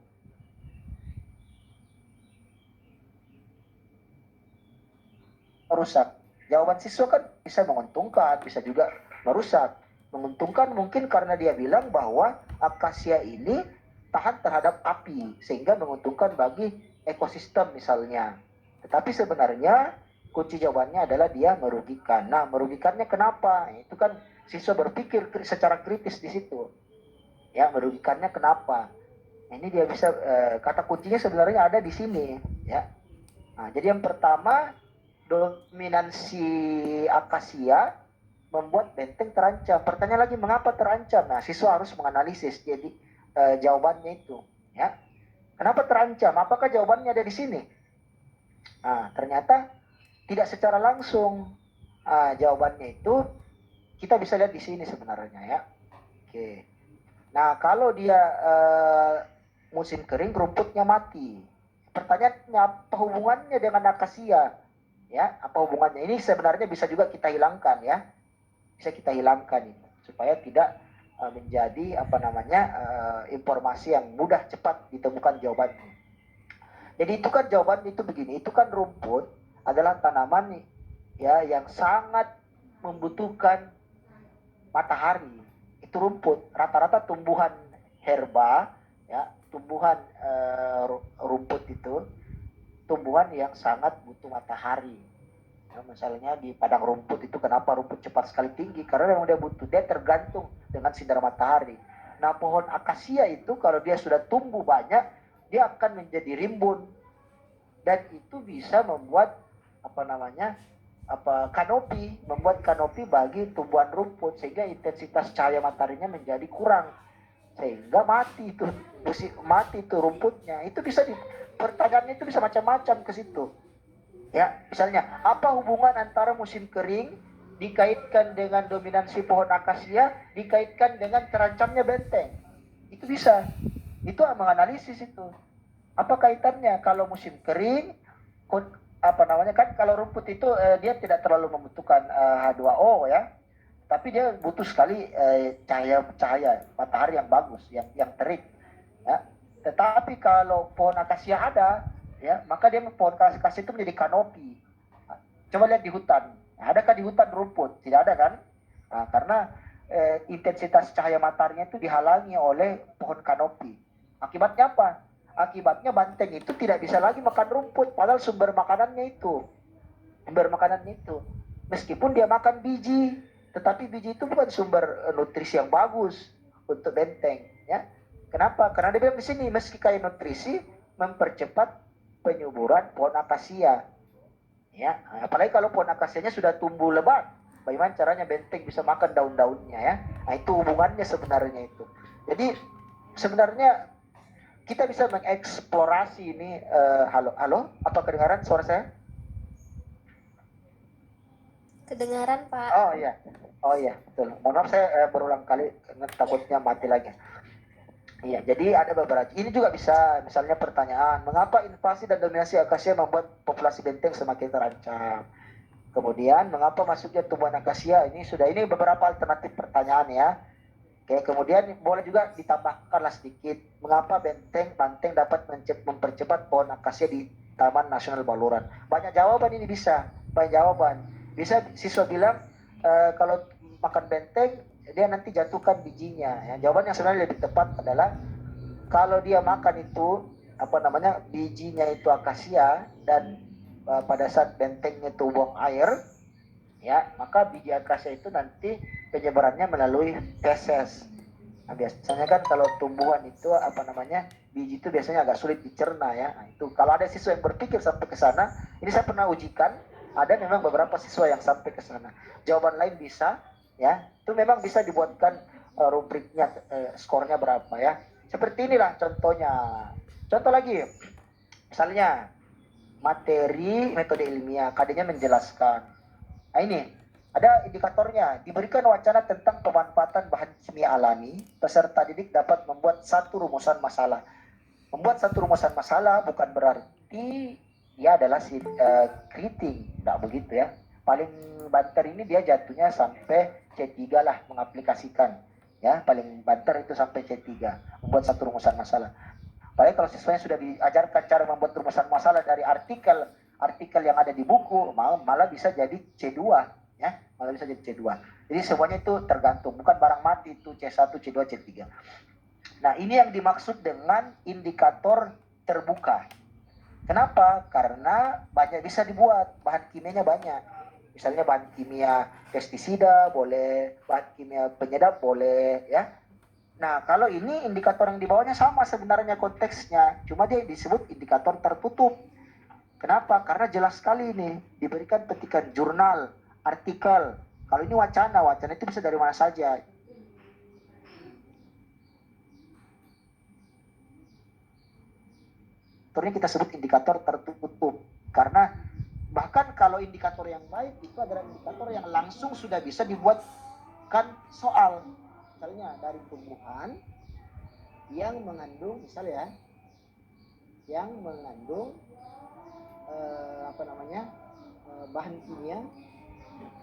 Merusak. Jawaban siswa kan bisa menguntungkan, bisa juga merusak. Menguntungkan mungkin karena dia bilang bahwa akasia ini tahan terhadap api, sehingga menguntungkan bagi ekosistem misalnya. Tetapi sebenarnya kunci jawabannya adalah dia merugikan. Nah, merugikannya kenapa? Itu kan siswa berpikir secara kritis di situ. Ya, merugikannya kenapa? Nah, ini dia bisa kata kuncinya sebenarnya ada di sini, ya. Nah, jadi yang pertama, dominansi akasia membuat benteng terancam. Pertanyaan lagi, mengapa terancam? Nah, siswa harus menganalisis. Jadi jawabannya itu, ya. Kenapa terancam? Apakah jawabannya ada di sini? Nah, ternyata tidak secara langsung. Jawabannya itu kita bisa lihat di sini sebenarnya, ya. Oke. Nah, kalau dia musim kering, rumputnya mati. Pertanyaannya, apa hubungannya dengan akasia? Ya, apa hubungannya? Ini sebenarnya bisa juga kita hilangkan, ya. Bisa kita hilangkan ini supaya tidak menjadi informasi yang mudah cepat ditemukan jawabannya. Jadi itu kan jawaban itu begini, itu kan rumput adalah tanaman nih, ya yang sangat membutuhkan matahari. Itu rumput, rata-rata tumbuhan herba, ya tumbuhan rumput itu tumbuhan yang sangat butuh matahari. Ya, misalnya di padang rumput itu kenapa rumput cepat sekali tinggi? Karena memang dia butuh, dia tergantung dengan sinar matahari. Nah pohon akasia itu kalau dia sudah tumbuh banyak, dia akan menjadi rimbun dan itu bisa membuat kanopi, membuat kanopi bagi tumbuhan rumput sehingga intensitas cahaya mataharinya menjadi kurang sehingga mati itu rumputnya. Itu bisa pertanyaannya itu bisa macam-macam ke situ. Ya, misalnya apa hubungan antara musim kering dikaitkan dengan dominansi pohon akasia dikaitkan dengan terancamnya benteng? Itu bisa. Itu menganalisis itu. Apa kaitannya kalau musim kering kan kalau rumput itu dia tidak terlalu membutuhkan H2O ya. Tapi dia butuh sekali cahaya matahari yang bagus, yang terik. Ya. Tetapi kalau pohon akasia ada, ya maka dia pohon akasia itu menjadi kanopi. Nah, coba lihat di hutan. Nah, adakah di hutan rumput? Tidak ada kan? Nah, karena intensitas cahaya mataharinya itu dihalangi oleh pohon kanopi. Akibatnya apa? Akibatnya banteng itu tidak bisa lagi makan rumput, padahal sumber makanannya itu. Meskipun dia makan biji, tetapi biji itu bukan sumber nutrisi yang bagus untuk benteng. Ya. Kenapa? Karena dia bilang di sini meski kaya nutrisi mempercepat penyuburan pohon akasia. Ya, apalagi kalau pohon akasianya sudah tumbuh lebat, bagaimana caranya benteng bisa makan daun-daunnya ya? Nah itu hubungannya sebenarnya itu. Jadi sebenarnya kita bisa mengeksplorasi ini. Halo, apa kedengaran suara saya? Kedengaran, Pak. Oh iya, betul. Mohon maaf saya berulang kali karena takutnya mati lagi. Iya, jadi ada beberapa. Ini juga bisa, misalnya pertanyaan, mengapa invasi dan dominasi akasia membuat populasi benteng semakin terancam? Kemudian, mengapa masuknya tumbuhan akasia? Ini beberapa alternatif pertanyaan ya. Oke, kemudian boleh juga ditambahkanlah sedikit, mengapa banteng dapat mempercepat pohon akasia di Taman Nasional Baluran? Banyak jawaban ini bisa, banyak jawaban. Bisa siswa bilang kalau makan benteng dia nanti jatuhkan bijinya. Ya, jawaban yang sebenarnya lebih tepat adalah kalau dia makan itu bijinya itu akasia dan pada saat bentengnya itu buang air, ya maka biji akasia itu nanti penyebarannya melalui feses. Nah, biasanya kan kalau tumbuhan itu biji itu biasanya agak sulit dicerna ya. Nah, itu kalau ada siswa yang berpikir sampai ke sana, ini saya pernah ujikan, ada memang beberapa siswa yang sampai ke sana. Jawaban lain bisa, ya, itu memang bisa dibuatkan rubriknya, skornya berapa ya. Seperti inilah contohnya. Contoh lagi, misalnya materi metode ilmiah, KD-nya menjelaskan. Nah ini, ada indikatornya, diberikan wacana tentang pemanfaatan bahan kimia alami, peserta didik dapat membuat satu rumusan masalah. Membuat satu rumusan masalah bukan berarti dia adalah kriting, tidak begitu ya. Paling banter ini dia jatuhnya sampai C3 lah mengaplikasikan. Ya, paling banter itu sampai C3, membuat satu rumusan masalah. Padahal kalau siswanya sudah diajarkan cara membuat rumusan masalah dari artikel yang ada di buku, malah bisa jadi C2 ya, malah bisa jadi C2. Jadi semuanya itu tergantung, bukan barang mati itu C1, C2, C3. Nah, ini yang dimaksud dengan indikator terbuka. Kenapa? Karena banyak bisa dibuat, bahan kimianya banyak. Misalnya bahan kimia pestisida boleh, bahan kimia penyedap boleh ya. Nah, kalau ini indikator yang di bawahnya sama sebenarnya konteksnya, cuma dia disebut indikator tertutup. Kenapa? Karena jelas sekali ini diberikan petikan jurnal, artikel. Kalau ini wacana itu bisa dari mana saja. Ini kita sebut indikator tertutup. Karena bahkan kalau indikator yang baik itu adalah indikator yang langsung sudah bisa dibuatkan soal. Misalnya dari tumbuhan yang mengandung bahan kimia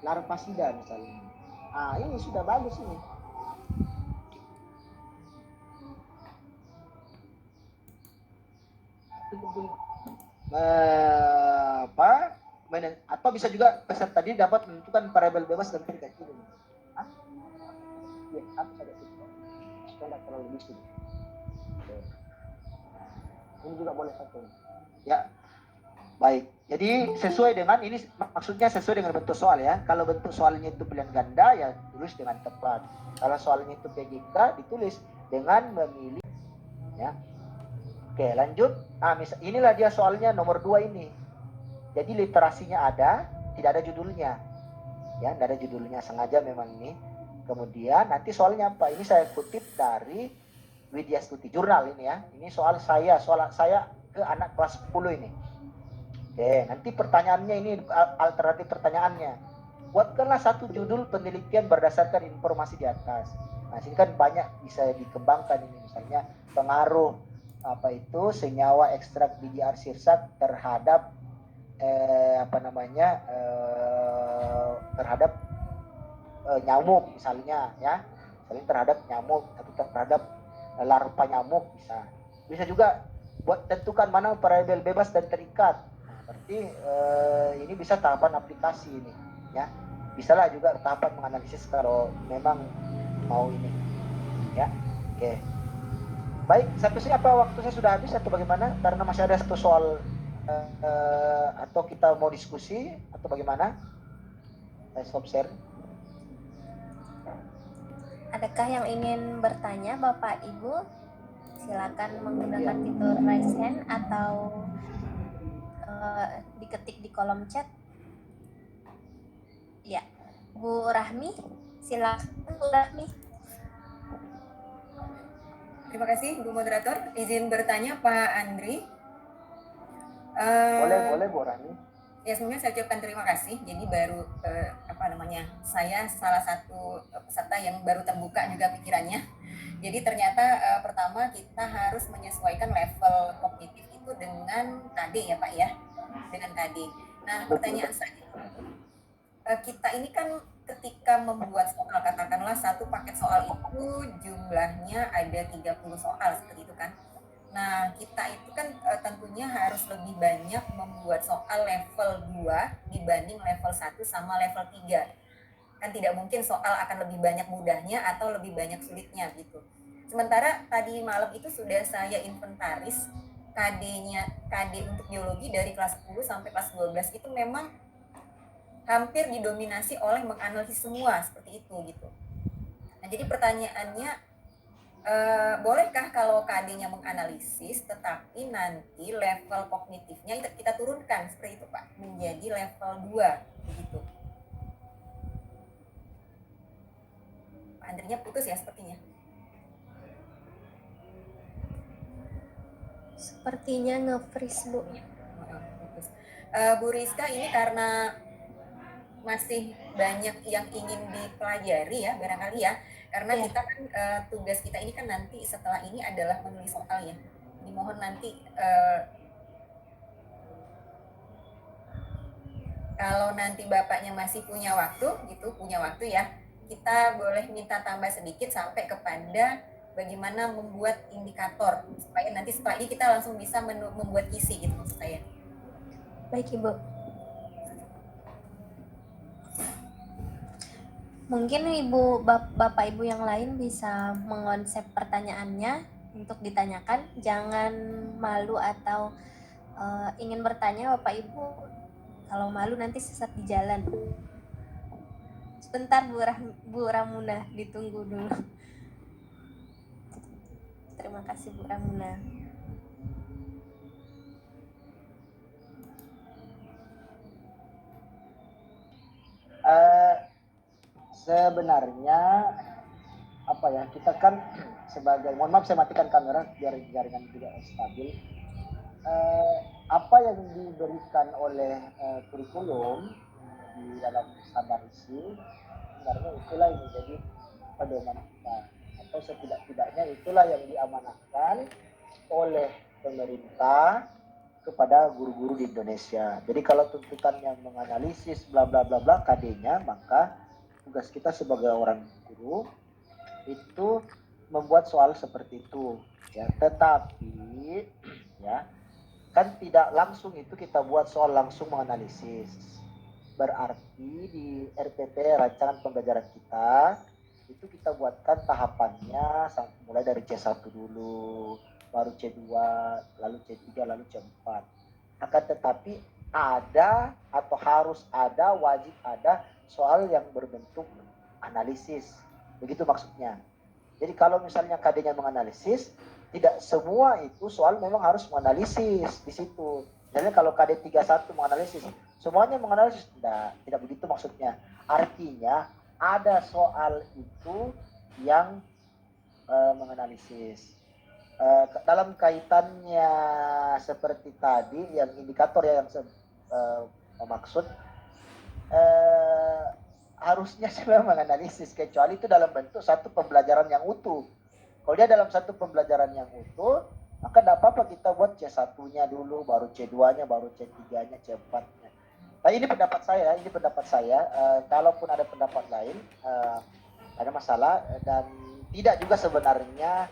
larvasida misalnya. Ah, ini sudah bagus ini. atau bisa juga peserta didik dapat menentukan variabel bebas dan terikat. Ya, aku ada itu. Tidak terlalu bising. Ini juga boleh satu. Ya, baik. Jadi sesuai dengan ini, maksudnya sesuai dengan bentuk soal ya. Kalau bentuk soalnya itu pilihan ganda ya tulis dengan tepat. Kalau soalnya itu PGK ditulis dengan memilih ya. Oke, lanjut. Inilah dia soalnya nomor 2 ini. Jadi literasinya ada, tidak ada judulnya. Ya, tidak ada judulnya, sengaja memang ini. Kemudian nanti soalnya apa? Ini saya kutip dari Widya Stuti jurnal ini ya. Ini soal saya ke anak kelas 10 ini. Oke, nanti pertanyaannya ini alternatif pertanyaannya. Buatkanlah satu judul penelitian berdasarkan informasi di atas. Nah, sini kan banyak bisa dikembangkan ini, misalnya pengaruh senyawa ekstrak biji arsirsak terhadap terhadap nyamuk misalnya ya, misalnya terhadap nyamuk atau terhadap larva nyamuk bisa juga buat tentukan mana variabel bebas dan terikat. Nah, berarti ini bisa tahapan aplikasi ini ya, bisalah juga tahapan menganalisis kalau memang mau ini ya. Oke, baik, sampai sini apa waktu saya sudah habis atau bagaimana, karena masih ada satu soal atau kita mau diskusi atau bagaimana? Saya stop share. Adakah yang ingin bertanya Bapak Ibu? Silakan menggunakan fitur raise hand atau diketik di kolom chat. Ya, Bu Rahmi, silakan Bu Rahmi. Terima kasih Bu Moderator. Izin bertanya Pak Andri. Boleh Bu Rahmi. Ya, sebelumnya saya ucapkan terima kasih. Jadi baru saya salah satu peserta yang baru terbuka juga pikirannya. Jadi ternyata pertama kita harus menyesuaikan level kognitif itu dengan KD ya Pak ya, dengan KD. Nah, pertanyaan saya, kita ini kan ketika membuat soal, katakanlah satu paket soal itu jumlahnya ada 30 soal seperti itu kan. Nah, kita itu kan tentunya harus lebih banyak membuat soal level 2 dibanding level 1 sama level 3. Kan tidak mungkin soal akan lebih banyak mudahnya atau lebih banyak sulitnya gitu. Sementara tadi malam itu sudah saya inventaris KD untuk biologi dari kelas 10 sampai kelas 12 itu memang hampir didominasi oleh menganalisis semua seperti itu gitu. Nah, jadi pertanyaannya, bolehkah kalau KD-nya menganalisis tetapi nanti level kognitifnya kita turunkan seperti itu Pak, menjadi level 2 begitu. Pak Andrinya putus ya sepertinya. Sepertinya nge-freeze Bu. Bu Rizka, ini karena masih banyak yang ingin dipelajari ya barangkali ya, karena kita kan tugas kita ini kan nanti setelah ini adalah menulis soal ya. Dimohon nanti kalau nanti Bapaknya masih punya waktu ya, kita boleh minta tambah sedikit sampai kepada bagaimana membuat indikator supaya nanti setelah ini kita langsung bisa membuat kisi gitu maksud saya. Baik Ibu. Mungkin Bapak Ibu yang lain bisa mengonsep pertanyaannya untuk ditanyakan. Jangan malu atau ingin bertanya Bapak Ibu. Kalau malu nanti sesat di jalan. Sebentar Bu Ramuna, ditunggu dulu. Terima kasih Bu Ramuna. Sebenarnya kita kan sebagai, mohon maaf saya matikan kamera biar jaringan juga stabil. Apa yang diberikan oleh kurikulum di dalam standar isi sebenarnya itulah yang menjadi pedoman kita, atau setidak-tidaknya itulah yang diamanahkan oleh pemerintah kepada guru-guru di Indonesia. Jadi kalau tuntutannya menganalisis bla bla bla bla KD-nya, maka tugas kita sebagai orang guru itu membuat soal seperti itu ya. Tetapi ya kan tidak langsung itu kita buat soal langsung menganalisis. Berarti di RPP rancangan pembelajaran kita itu kita buatkan tahapannya mulai dari C1 dulu, baru C2, lalu C3, lalu C4. Akan tetapi ada atau harus ada, wajib ada soal yang berbentuk analisis. Begitu maksudnya. Jadi kalau misalnya KD-nya menganalisis, tidak semua itu soal memang harus menganalisis di situ. Jadi kalau KD 31 menganalisis, semuanya menganalisis. Tidak begitu maksudnya. Artinya ada soal itu yang menganalisis. Dalam kaitannya seperti tadi, yang indikator yang maksud, harusnya saya menganalisis, kecuali itu dalam bentuk satu pembelajaran yang utuh. Kalau dia dalam satu pembelajaran yang utuh, maka tidak apa-apa kita buat C1-nya dulu, baru C2-nya, baru C3-nya, C4-nya. Nah, ini pendapat saya. Kalaupun ada pendapat lain, ada masalah, dan tidak juga sebenarnya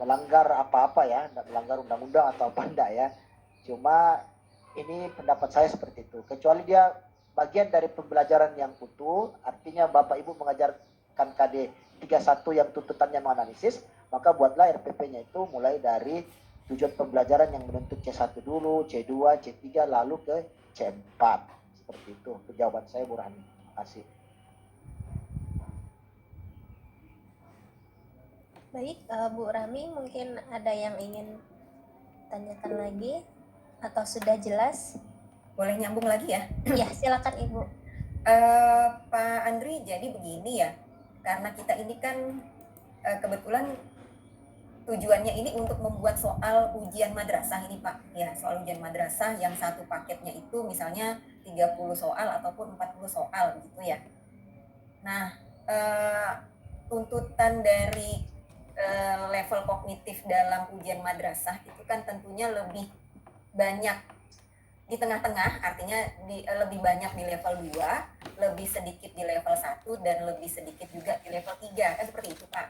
melanggar apa-apa ya, tidak melanggar undang-undang atau apa enggak ya. Cuma ini pendapat saya seperti itu. Kecuali dia bagian dari pembelajaran yang utuh, artinya Bapak Ibu mengajarkan KD 31 yang tuntutannya menganalisis, maka buatlah RPP-nya itu mulai dari tujuan pembelajaran yang menuntut C1 dulu, C2, C3, lalu ke C4. Seperti itu. Jawaban saya, Bu Rahmi. Terima kasih. Baik, Bu Rami, mungkin ada yang ingin tanyakan lagi atau sudah jelas? Boleh nyambung lagi ya? Ya, silakan Ibu. Pak Andri, jadi begini ya, karena kita ini kan kebetulan tujuannya ini untuk membuat soal ujian madrasah ini Pak. Ya, soal ujian madrasah yang satu paketnya itu misalnya 30 soal ataupun 40 soal gitu ya. Nah, tuntutan dari level kognitif dalam ujian madrasah itu kan tentunya lebih banyak di tengah-tengah, artinya lebih banyak di level 2, lebih sedikit di level 1, dan lebih sedikit juga di level 3, kan seperti itu Pak.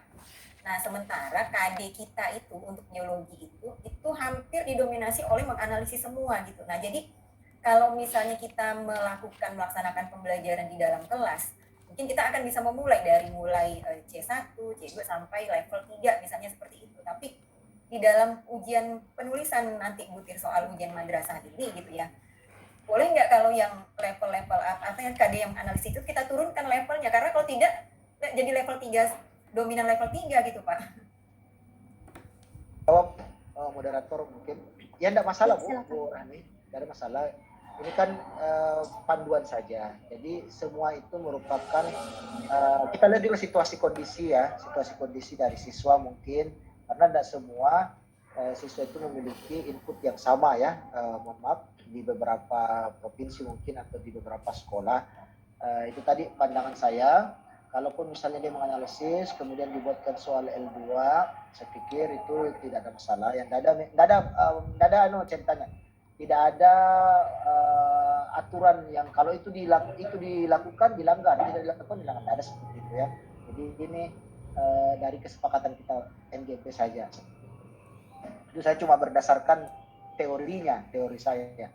Nah, sementara KD kita itu untuk geologi itu hampir didominasi oleh menganalisis semua gitu. Nah, jadi kalau misalnya kita melaksanakan pembelajaran di dalam kelas, mungkin kita akan bisa mulai C1, C2 sampai level 3 misalnya seperti itu. Tapi di dalam ujian penulisan nanti butir soal ujian madrasah ini gitu ya, boleh nggak kalau yang level-level artinya KD yang analisis itu kita turunkan levelnya, karena kalau tidak jadi level 3, dominan level 3 gitu Pak. Jawab moderator mungkin. Ya enggak masalah Bu Rahmi, tidak ada masalah. Ini kan panduan saja. Jadi semua itu merupakan kita lihat dulu situasi kondisi ya, situasi kondisi dari siswa mungkin, karena tidak semua siswa itu memiliki input yang sama ya. Mohon maaf, di beberapa provinsi mungkin atau di beberapa sekolah. Itu tadi pandangan saya. Kalaupun misalnya dia menganalisis, kemudian dibuatkan soal L2, saya pikir itu tidak ada masalah. Yang tidak ada ceritanya. Tidak ada aturan yang kalau itu dilakukan dilanggar, tidak dilakukan dilanggar, tidak ada seperti itu ya. Jadi ini dari kesepakatan kita MGP saja. Itu saya cuma berdasarkan teori saya.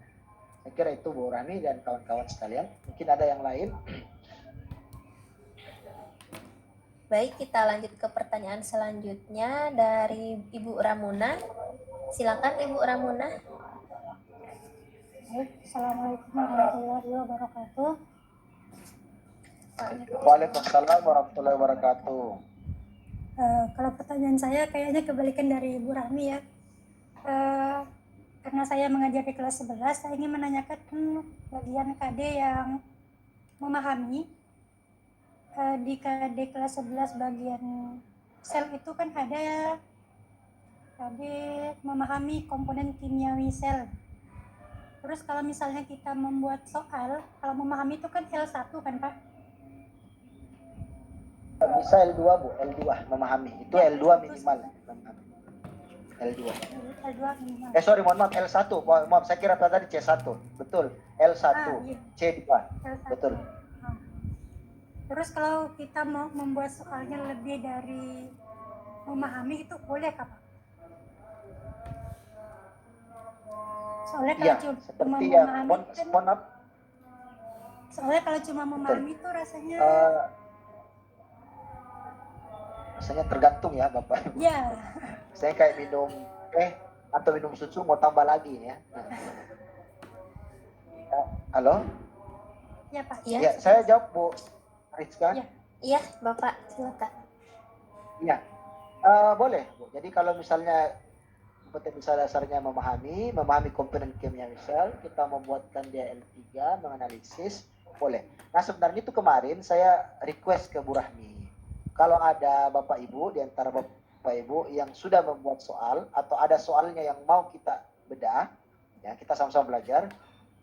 Saya kira itu Bu Rani dan kawan-kawan sekalian. Mungkin ada yang lain. Baik, kita lanjut ke pertanyaan selanjutnya dari Ibu Ramuna. Silakan Ibu Ramuna. Assalamualaikum warahmatullahi wabarakatuh. Waalaikumsalam warahmatullahi wabarakatuh. Kalau pertanyaan saya kayaknya kebalikan dari Ibu Rahmi ya. Karena saya mengajar di kelas 11, saya ingin menanyakan bagian KD yang memahami. Di KD kelas 11 bagian sel itu kan ada KD memahami komponen kimiawi sel. Terus kalau misalnya kita membuat soal, kalau memahami itu kan L1 kan Pak? Bisa L2 Bu, L2 memahami. Itu L2 minimal. L2 minimal. Sorry, mohon maaf, L1. Maaf, saya kira tadi C1. Betul, L1, iya. C2. L1. Betul. Terus kalau kita mau membuat soalnya lebih dari memahami itu boleh Kak Pak? Soalnya Iya, kalau cuma seperti yang memahami kan, mohon maaf, soalnya kalau cuma memahami itu rasanya eh, rasanya tergantung ya Bapak. ya Saya kayak minum atau minum susu mau tambah lagi ya. Halo? ya Pak. Ya. Ya, saya jawab Bu Rizka. Ya. Iya, Bapak, silakan. Iya. Boleh, Bu. Jadi kalau misalnya kompetensi dasarnya memahami komponen kimia misal, kita membuatkan dia L3, menganalisis, boleh. Nah sebenarnya itu kemarin saya request ke Bu Rahmi. Kalau ada Bapak Ibu, di antara Bapak Ibu yang sudah membuat soal, atau ada soalnya yang mau kita bedah, ya kita sama-sama belajar,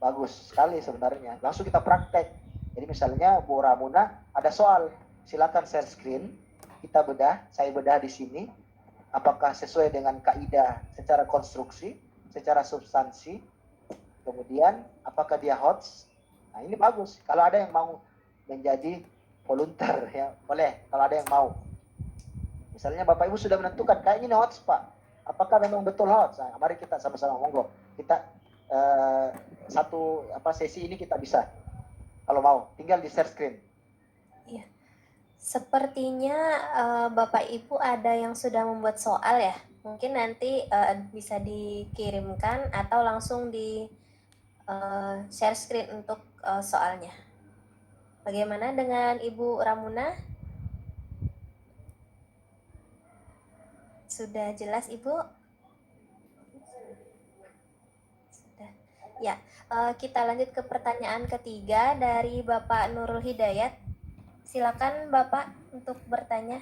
bagus sekali sebenarnya. Langsung kita praktek. Jadi misalnya Bu Ramuna ada soal, silakan share screen, kita bedah, saya bedah di sini, apakah sesuai dengan kaidah secara konstruksi, secara substansi, kemudian apakah dia HOTS. Nah ini bagus, kalau ada yang mau menjadi volunteer ya boleh, kalau ada yang mau. Misalnya Bapak Ibu sudah menentukan kayaknya ini HOTS Pak, apakah memang betul HOTS? Nah, mari kita sama-sama monggo, kita satu sesi ini kita bisa, kalau mau tinggal di share screen. Iya. Sepertinya Bapak Ibu ada yang sudah membuat soal ya. Mungkin nanti bisa dikirimkan atau langsung di share screen untuk soalnya. Bagaimana dengan Ibu Ramuna? Sudah jelas Ibu? Sudah. Ya, kita lanjut ke pertanyaan ketiga dari Bapak Nurul Hidayat. Silakan Bapak untuk bertanya.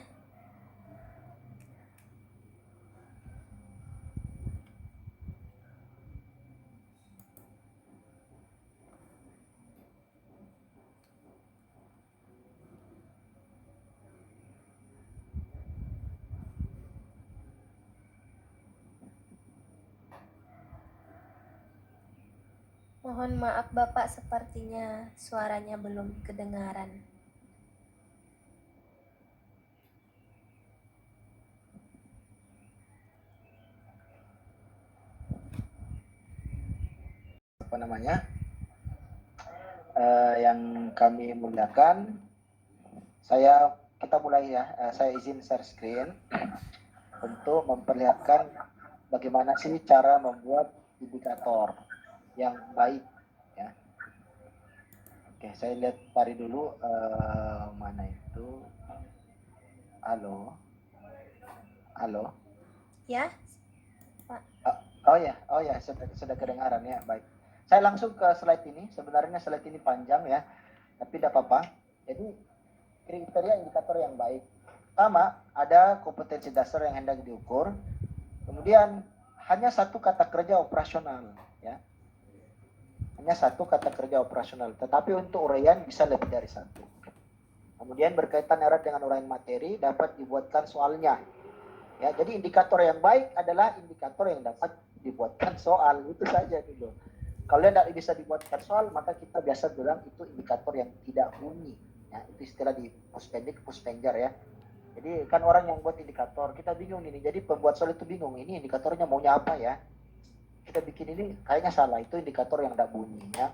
Mohon maaf Bapak, sepertinya suaranya belum kedengaran. Apa namanya? Yang kami muliakan, kita mulai ya. Saya izin share screen untuk memperlihatkan bagaimana sih cara membuat indikator yang baik ya. Oke, saya lihat Pari dulu, mana itu? Halo. Ya, Oh ya, sudah kedengaran ya, baik. Saya langsung ke slide ini. Sebenarnya slide ini panjang ya, tapi tidak apa-apa. Jadi kriteria indikator yang baik. Pertama, ada kompetensi dasar yang hendak diukur. Kemudian hanya satu kata kerja operasional ya. Hanya satu kata kerja operasional, tetapi untuk uraian bisa lebih dari satu. Kemudian berkaitan erat dengan uraian materi dapat dibuatkan soalnya. Ya, jadi indikator yang baik adalah indikator yang dapat dibuatkan soal, itu saja dulu. Kalau tidak bisa dibuatkan soal, maka kita biasa bilang itu indikator yang tidak bunyi. Ya, itu istilah di puspendik, puspenjar ya. Jadi kan orang yang buat indikator, kita bingung ini. Jadi pembuat soal itu bingung, ini indikatornya maunya apa ya? Kita bikin ini kayaknya salah, itu indikator yang tidak bunyi ya.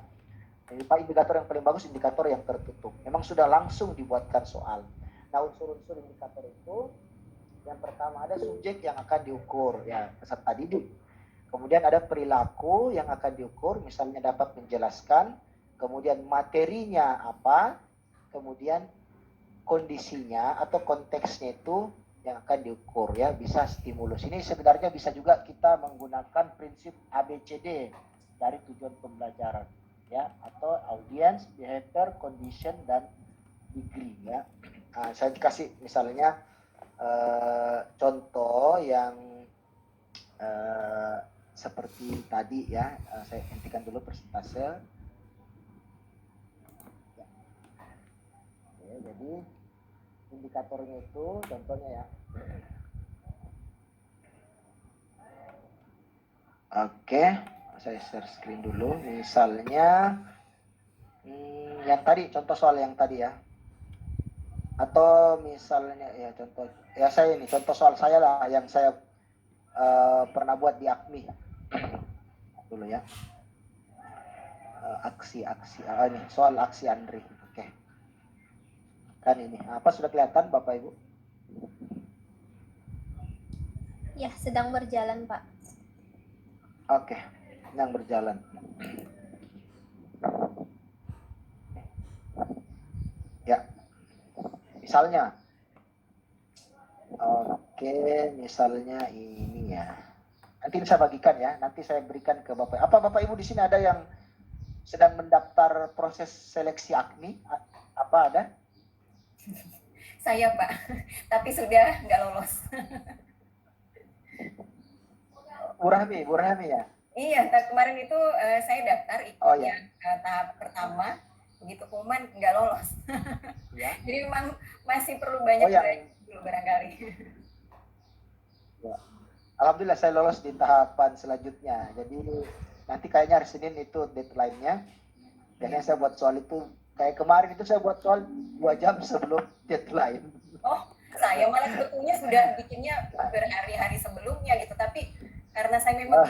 Jadi Pak, indikator yang paling bagus indikator yang tertutup. Memang sudah langsung dibuatkan soal. Nah, unsur-unsur indikator itu yang pertama ada subjek yang akan diukur ya, peserta didik. Kemudian ada perilaku yang akan diukur, misalnya dapat menjelaskan, kemudian materinya apa, kemudian kondisinya atau konteksnya itu yang akan diukur ya, bisa stimulus. Ini sebenarnya bisa juga kita menggunakan prinsip ABCD dari tujuan pembelajaran ya, atau audience, behavior, condition, dan degree ya. Nah, saya kasih misalnya contoh yang seperti tadi ya, saya hentikan dulu persentase ya. Oke, jadi indikatornya itu contohnya ya. Oke, saya share screen dulu. Misalnya yang tadi, contoh soal yang tadi ya, atau misalnya ya contoh ya, saya ini contoh soal saya lah yang saya pernah buat di AKMI. dulu ya. Ini soal aksi Andri. Oke. Kan ini. Apa sudah kelihatan Bapak Ibu? Ya, sedang berjalan, Pak. Oke. Yang berjalan. Ya. Misalnya. Oke, misalnya ini ya. Nanti saya bagikan ya. Nanti saya berikan ke Bapak. Apa Bapak Ibu di sini ada yang sedang mendaftar proses seleksi AKMI? Apa ada? Saya Pak, tapi sudah nggak lolos. Bu Rahmi ya? Iya, kemarin itu saya daftar ikut Oh, ya. yang tahap pertama, begitu pengumuman nggak lolos. Ya. Jadi memang masih perlu banyak ya. belajar dulu barangkali. Ya. Alhamdulillah saya lolos di tahapan selanjutnya. Jadi nanti kayaknya hari Senin itu deadline-nya. Biasanya saya buat soal itu, kayak kemarin itu saya buat soal 2 jam sebelum deadline. Oh, saya malah sebetulnya sudah bikinnya berhari-hari sebelumnya gitu, tapi karena saya memang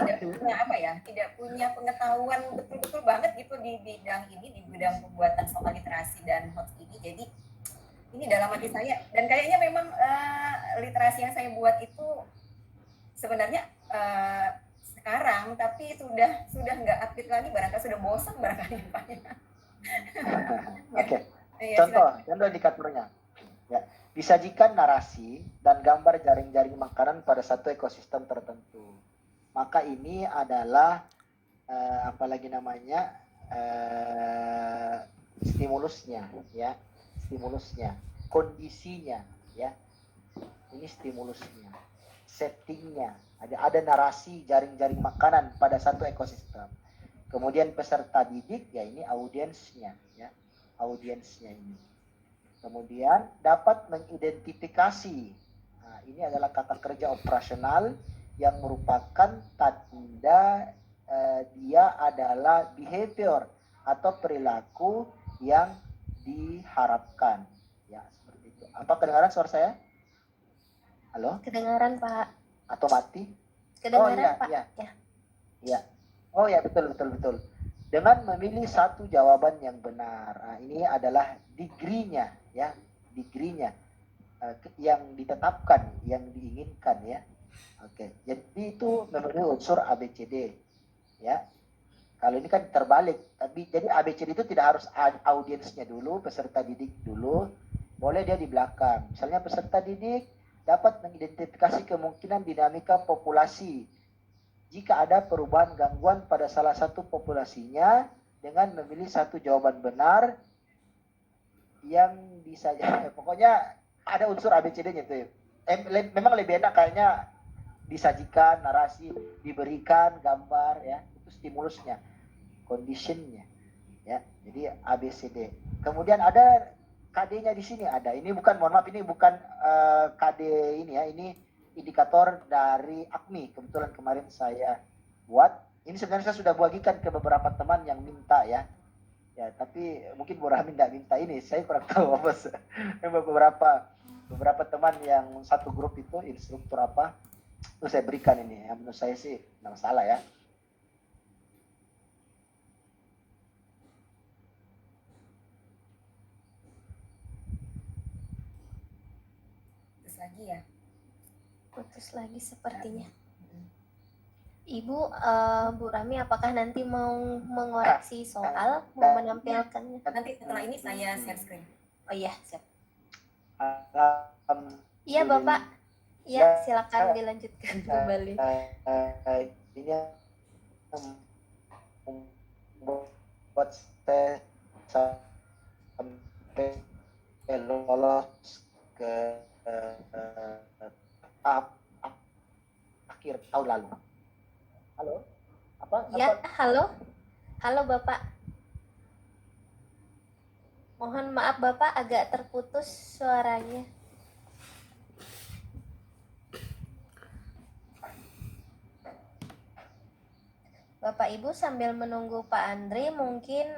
tidak punya pengetahuan betul-betul banget gitu di bidang ini, di bidang pembuatan soal literasi dan HOTS ini. Jadi ini dalam hati saya, dan kayaknya memang literasi yang saya buat itu sebenarnya sekarang, tapi sudah nggak update lagi, barangkali sudah bosan barangkali Pak. Oke. Contoh indikatornya. Ya, disajikan narasi dan gambar jaring-jaring makanan pada satu ekosistem tertentu. Maka ini adalah stimulusnya, ya, kondisinya, ya. Ini stimulusnya, settingnya. Ada narasi jaring-jaring makanan pada satu ekosistem. Kemudian peserta didik, ya ini audiensnya, ya, audiensnya ini. Kemudian dapat mengidentifikasi. Nah, ini adalah kata kerja operasional yang merupakan tanda dia adalah behavior atau perilaku yang diharapkan. Ya, seperti itu. Apa kedengaran suara saya? Halo? Kedengaran, Pak. Atau mati? Kedengaran, Pak. Iya. Ya. Oh ya, betul. Dengan memilih satu jawaban yang benar. Nah, ini adalah degree-nya, ya, degree-nya yang ditetapkan, yang diinginkan, ya. Oke, jadi itu memenuhi unsur ABCD, ya. Kalau ini kan terbalik, tapi jadi ABCD itu tidak harus audiensnya dulu, peserta didik dulu, boleh dia di belakang. Misalnya peserta didik dapat mengidentifikasi kemungkinan dinamika populasi jika ada perubahan gangguan pada salah satu populasinya dengan memilih satu jawaban benar yang bisa, pokoknya ada unsur ABCD-nya itu. Memang lebih enak kayaknya disajikan narasi, diberikan gambar, ya, itu stimulusnya, conditionnya, ya. Jadi ABCD. Kemudian ada KD-nya di sini ada. Ini bukan, mohon maaf, ini bukan KD ini, ya. Ini indikator dari AKMI. Kebetulan kemarin saya buat. Ini sebenarnya saya sudah bagikan ke beberapa teman yang minta, ya. Ya, tapi mungkin Bu Rahmi tidak minta ini. Saya kurang tahu apa. Beberapa teman yang satu grup itu instruktur apa, itu saya berikan ini. Yang menurut saya sih tidak masalah, ya. Putus lagi sepertinya. Ibu, Bu Rami, apakah nanti mau mengoreksi soal, mau menampilkannya? Nanti setelah ini saya share screen. Oh iya, siap. Iya, Bapak. Iya, silakan dilanjutkan kembali. Ini buat saya sampai lolos ke akhir tahun lalu. Halo? Ya, halo Bapak. Mohon maaf Bapak, agak terputus suaranya. Bapak Ibu sambil menunggu Pak Andri, mungkin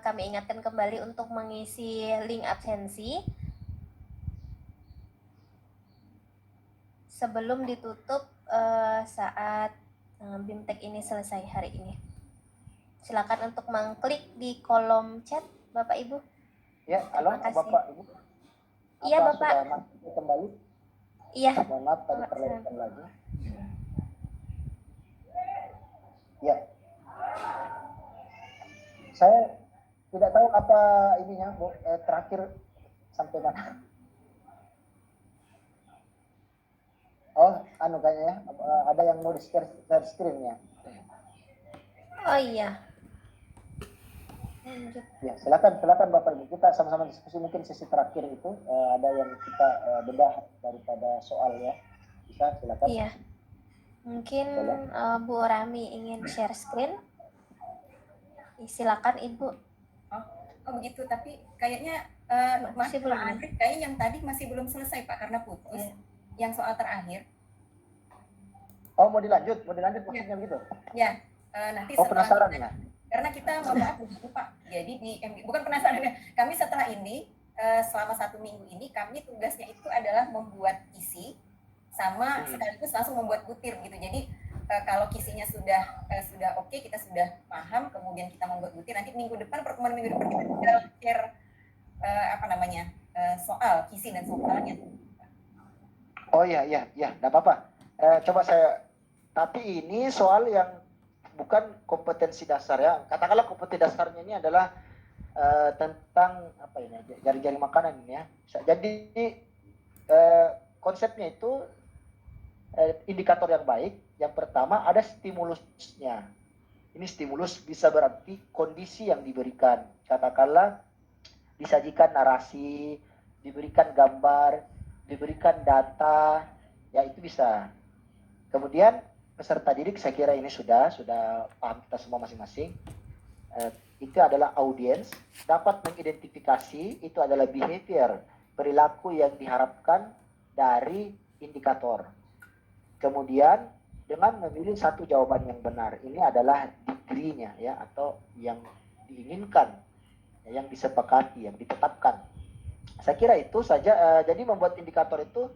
kami ingatkan kembali untuk mengisi link absensi sebelum ditutup saat BIMTEK ini selesai hari ini. Silakan untuk mengklik di kolom chat Bapak Ibu. Ya, halo Terima kasih. Bapak Ibu. Iya, Apa Bapak. sudah masuk kembali? Iya. Mohon maaf tadi Bapak, terlewatkan lagi. Ya. Saya tidak tahu apa ininya, Bu, terakhir sampai mana. Oh, anu kayaknya ya, ada yang mau di-share screen ya. Oh iya. Lanjut. Ya, silakan Bapak Ibu, kita sama-sama diskusi mungkin sesi terakhir itu ada yang kita bedah daripada soal ya. Bisa silakan. Iya. Mungkin Bu Rami ingin share screen. Silakan Ibu. Oh begitu, tapi kayaknya Masih belum, ya? Andre, kayaknya yang tadi masih belum selesai Pak karena putus. Iya. Yang soal terakhir. Oh, mau dilanjut maksudnya gitu. Ya, nanti Oh, setelah penasaran kita, ya? karena kita membahas begitu Pak. Jadi di bukan penasaran ya. Kami setelah ini selama 1 minggu ini kami tugasnya itu adalah membuat isi sama sekaligus langsung membuat butir gitu. Jadi kalau kisinya sudah oke, kita sudah paham, kemudian kita membuat butir. Nanti pertemuan minggu depan kita tinggal share soal kisi dan soalnya. Oh iya, enggak apa-apa. Coba tapi ini soal yang bukan kompetensi dasar ya. Katakanlah kompetensi dasarnya ini adalah tentang apa ini, jari-jari makanan ini ya. Jadi konsepnya itu indikator yang baik. Yang pertama ada stimulusnya. Ini stimulus bisa berarti kondisi yang diberikan. Katakanlah disajikan narasi, diberikan gambar, diberikan data, ya itu bisa. Kemudian peserta didik saya kira ini sudah paham kita semua masing-masing. Itu adalah audiens, dapat mengidentifikasi itu adalah behavior, perilaku yang diharapkan dari indikator. Kemudian dengan memilih satu jawaban yang benar, ini adalah degree-nya ya, atau yang diinginkan, yang disepakati, yang ditetapkan. Saya kira itu saja. Jadi membuat indikator itu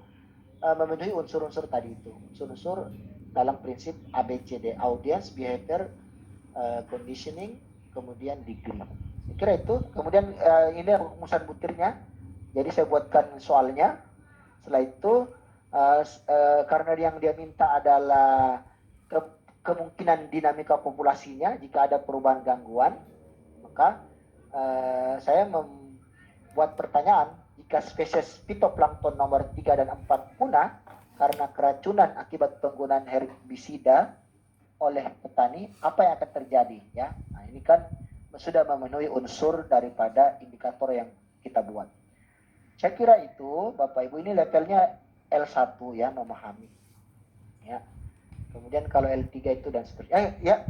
memenuhi unsur-unsur tadi itu, unsur-unsur dalam prinsip ABCD, audience, behavior, conditioning, kemudian degree. Saya kira itu. Kemudian ini rumusan butirnya. Jadi saya buatkan soalnya. Setelah itu karena yang dia minta adalah kemungkinan dinamika populasinya jika ada perubahan gangguan, maka saya membuat pertanyaan, jika spesies phytoplankton nomor 3 dan 4 punah karena keracunan akibat penggunaan herbisida oleh petani, apa yang akan terjadi ya? Nah, ini kan sudah memenuhi unsur daripada indikator yang kita buat. Saya kira itu Bapak Ibu, ini levelnya L1 ya, memahami. Ya. Kemudian kalau L3 itu dan seterusnya. Ya,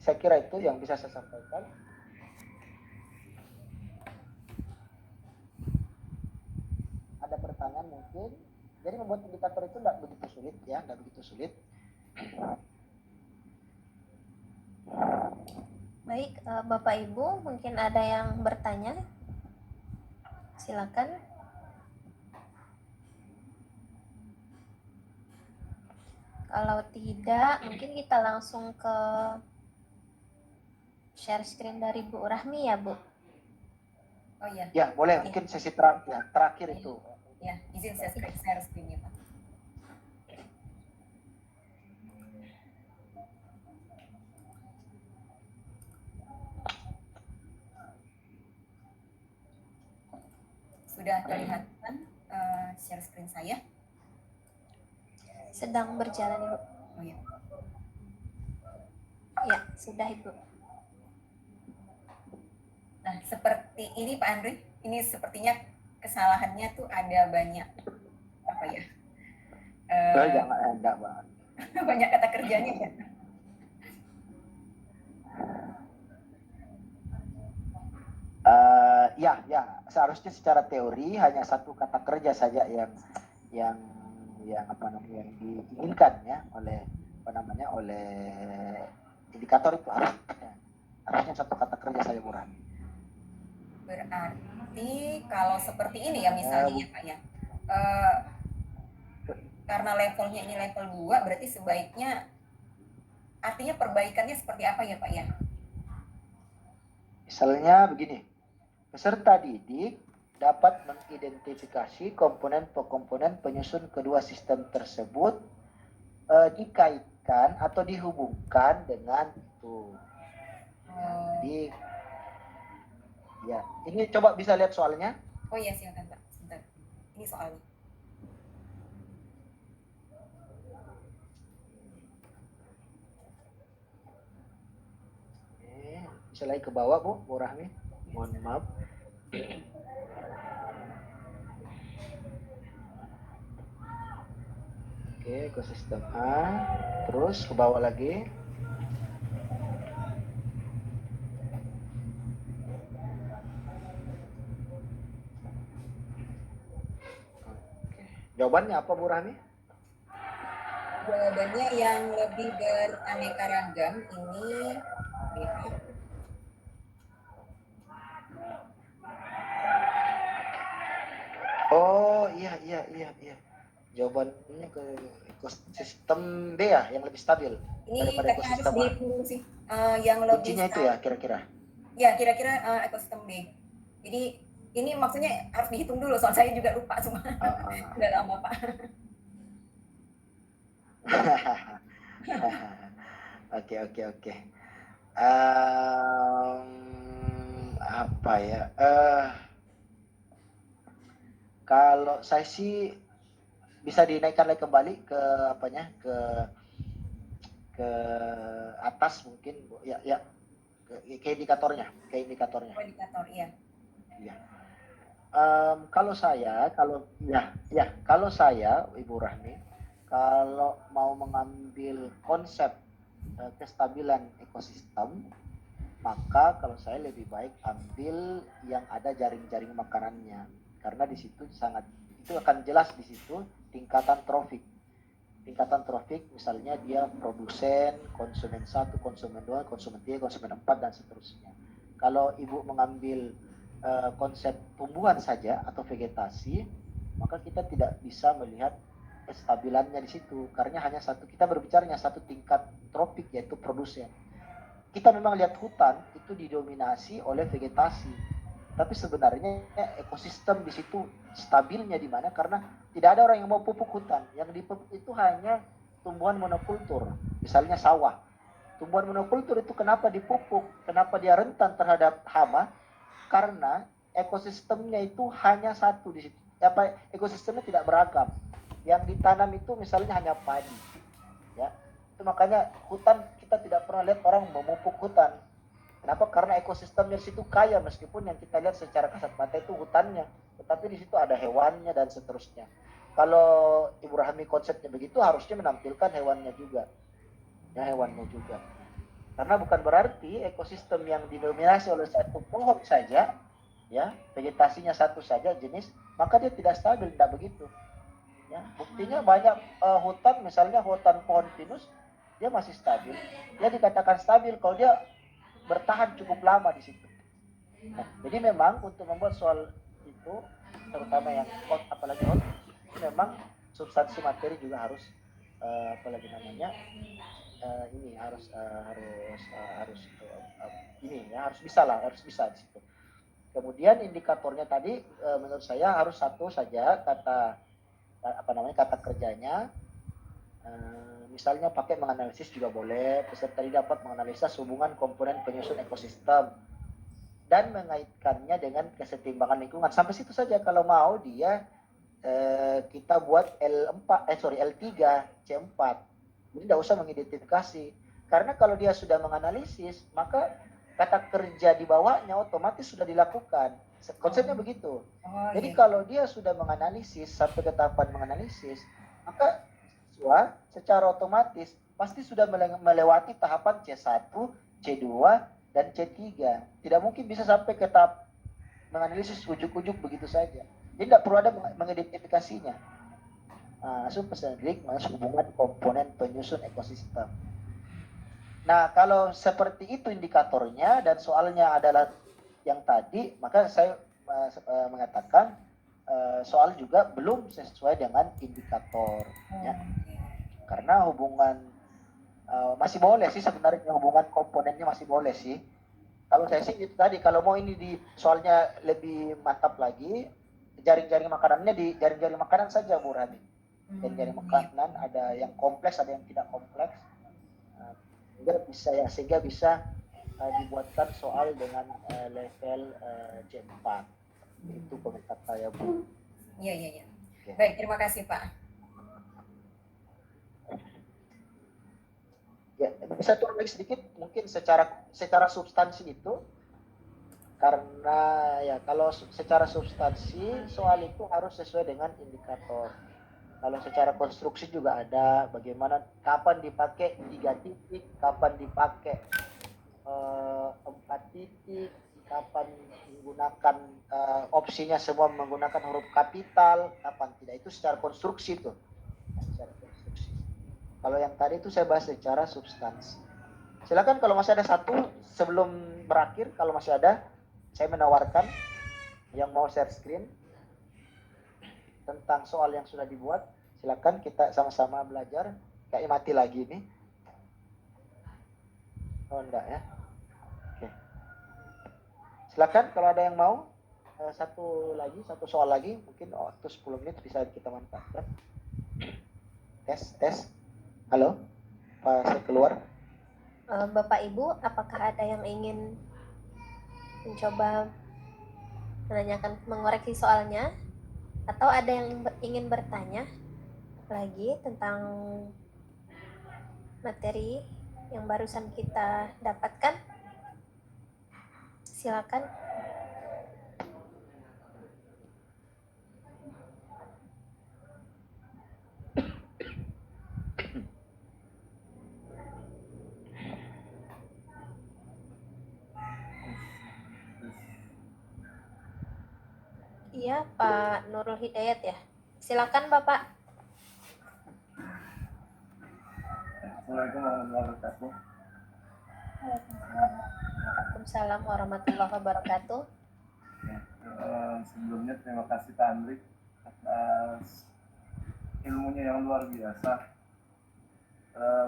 saya kira itu yang bisa saya sampaikan. Ada pertanyaan mungkin. Jadi membuat indikator itu tidak begitu sulit ya, tidak begitu sulit. Baik, Bapak Ibu, mungkin ada yang bertanya. Silakan. Kalau tidak, mungkin kita langsung ke share screen dari Bu Rahmi ya, Bu. Oh iya. Ya, boleh. Mungkin sesi terakhir itu. Ya, izin saya share screen-nya Pak. Sudah kelihatan share screen saya? Sedang berjalan, Ibu. Oh iya. Ya, sudah, Ibu. Nah, seperti ini Pak Andre, ini sepertinya kesalahannya tuh ada banyak apa ya? Enggak banget. Banyak kata kerjanya ya. Ya, seharusnya secara teori hanya satu kata kerja saja yang diinginkan ya oleh indikator itu, harusnya satu kata kerja saja murah. Berarti kalau seperti ini ya misalnya ya Pak ya, karena levelnya ini level 2, berarti sebaiknya artinya perbaikannya seperti apa ya Pak ya? Misalnya begini, peserta didik dapat mengidentifikasi komponen-komponen penyusun kedua sistem tersebut, dikaitkan atau dihubungkan dengan itu. Jadi, ya, ini coba bisa lihat soalnya. Oh iya silakan Pak, sebentar. Ini soalnya. Bisa lagi ke bawah Bu Rahmi. Mohon maaf. Oke, ekosistem A. Terus ke bawah lagi. Oke. Jawabannya apa Bu Rahmi? Jawabannya yang lebih beraneka ragam ini Oh iya. Jawabannya ke ekosistem B ya, yang lebih stabil ini daripada kayaknya harus ekosistem A. dihitung sih. Yang lebih Kuncinya itu ya kira-kira. Ya kira-kira ekosistem B. Jadi ini maksudnya harus dihitung dulu, soal saya juga lupa semua. Udah lama Pak. Oke. Apa ya? Kalau saya sih bisa dinaikkan lagi kembali ke apanya, ke atas mungkin ya ke indikatornya. Oh, indikator iya. Iya. Kalau saya Ibu Rahmi, kalau mau mengambil konsep kestabilan ekosistem, maka kalau saya lebih baik ambil yang ada jaring-jaring makanannya, karena di situ itu akan jelas di situ tingkatan trofik misalnya dia produsen, konsumen 1, konsumen 2, konsumen 3, konsumen 4 dan seterusnya. Kalau Ibu mengambil konsep tumbuhan saja atau vegetasi, maka kita tidak bisa melihat kestabilannya di situ, karena kita berbicaranya satu tingkat tropik, yaitu produsen. Kita memang lihat hutan itu didominasi oleh vegetasi, tapi sebenarnya ekosistem di situ stabilnya di mana, karena tidak ada orang yang mau pupuk hutan. Yang dipupuk itu hanya tumbuhan monokultur, misalnya sawah. Tumbuhan monokultur itu kenapa dipupuk, kenapa dia rentan terhadap hama? Karena ekosistemnya itu hanya satu di situ. Ekosistemnya tidak beragam. Yang ditanam itu misalnya hanya padi, ya. Itu makanya hutan kita tidak pernah lihat orang memupuk hutan. Kenapa? Karena ekosistemnya di situ kaya, meskipun yang kita lihat secara kasat mata itu hutannya, tetapi di situ ada hewannya dan seterusnya. Kalau Ibu Rahmi konsepnya begitu, harusnya menampilkan hewannya juga, ya, hewannya juga. Karena bukan berarti ekosistem yang didominasi oleh satu pohon saja, ya, vegetasinya satu saja jenis, maka dia tidak stabil, tidak begitu. Ya, buktinya banyak hutan, misalnya hutan pohon pinus, dia masih stabil. Dia dikatakan stabil kalau dia bertahan cukup lama di situ. Nah, jadi memang untuk membuat soal itu, terutama yang apalagi hot, memang substansi materi juga harus harus bisa di situ. Kemudian indikatornya tadi menurut saya harus satu saja kata kerjanya. Misalnya pakai menganalisis juga boleh. Peserta dapat menganalisis hubungan komponen penyusun ekosistem dan mengaitkannya dengan kesetimbangan lingkungan. Sampai situ saja. Kalau mau dia kita buat L3 C4. Jadi tidak usah mengidentifikasi. Karena kalau dia sudah menganalisis, maka kata kerja di bawahnya otomatis sudah dilakukan. Konsepnya begitu. Jadi kalau dia sudah menganalisis sampai ke tahapan menganalisis, maka secara otomatis pasti sudah melewati tahapan C1, C2, dan C3. Tidak mungkin bisa sampai ke tahap menganalisis ujuk-ujuk begitu saja. Jadi tidak perlu ada mengidentifikasinya. Langsung peserta didik masuk hubungan komponen penyusun ekosistem. Nah, kalau seperti itu indikatornya dan soalnya adalah yang tadi, maka saya mengatakan soal juga belum sesuai dengan indikator, ya. Karena hubungan masih boleh sih sebenarnya, hubungan komponennya masih boleh sih. Kalau saya sih itu tadi, kalau mau ini di soalnya lebih mantap lagi, jaring-jaring makanannya di jaring-jaring makanan saja Bu Rani. Jaring-jaring makanan ada yang kompleks, ada yang tidak kompleks. Sehingga bisa dibuatkan soal dengan level C4. Itu komentar saya Bu. Iya. Oke. Baik, terima kasih Pak. Ya, bisa turun lagi sedikit mungkin secara substansi itu, karena ya kalau secara substansi soal itu harus sesuai dengan indikator. Kalau secara konstruksi juga ada bagaimana kapan dipakai 3 titik, kapan dipakai 4 titik, kapan menggunakan opsinya semua menggunakan huruf kapital, kapan tidak, itu secara konstruksi tuh. Secara konstruksi. Kalau yang tadi itu saya bahas secara substansi. Silakan kalau masih ada satu sebelum berakhir, kalau masih ada, saya menawarkan yang mau share screen tentang soal yang sudah dibuat, silakan kita sama-sama belajar. Kayak mati lagi nih. Oh enggak ya. Oke. Silakan kalau ada yang mau satu soal lagi, mungkin waktu 10 menit bisa kita manfaatkan. Tes. Halo, Pak, saya keluar. Bapak Ibu, apakah ada yang ingin mencoba menanyakan, mengoreksi soalnya, atau ada yang ingin bertanya lagi tentang materi yang barusan kita dapatkan? Silakan. Iya, Pak Nurul Hidayat ya. Silakan Bapak. Assalamualaikum warahmatullahi wabarakatuh. Waalaikumsalam warahmatullahi wabarakatuh. Sebelumnya terima kasih Pak Andri atas ilmunya yang luar biasa.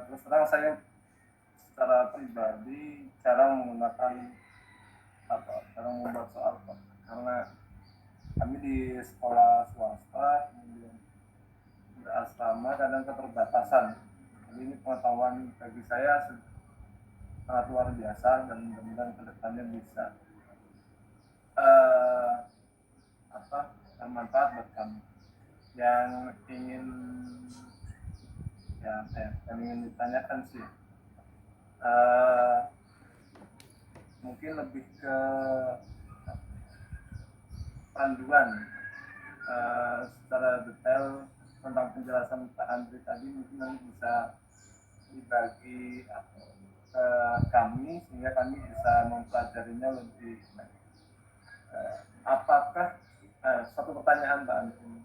Terus terang saya secara pribadi cara membuat soal, karena kami di sekolah swasta kemudian berasrama kadang keterbatasan. Jadi ini pengetahuan bagi saya sangat luar biasa dan mudah-mudahan kedepannya bisa bermanfaat buat kami. Yang ingin ditanyakan sih mungkin lebih ke panduan secara detail tentang penjelasan Pak Andri tadi, mungkin nanti bisa dibagi ke kami sehingga kami bisa mempelajarinya lebih baik. Apakah satu pertanyaan Pak Andri,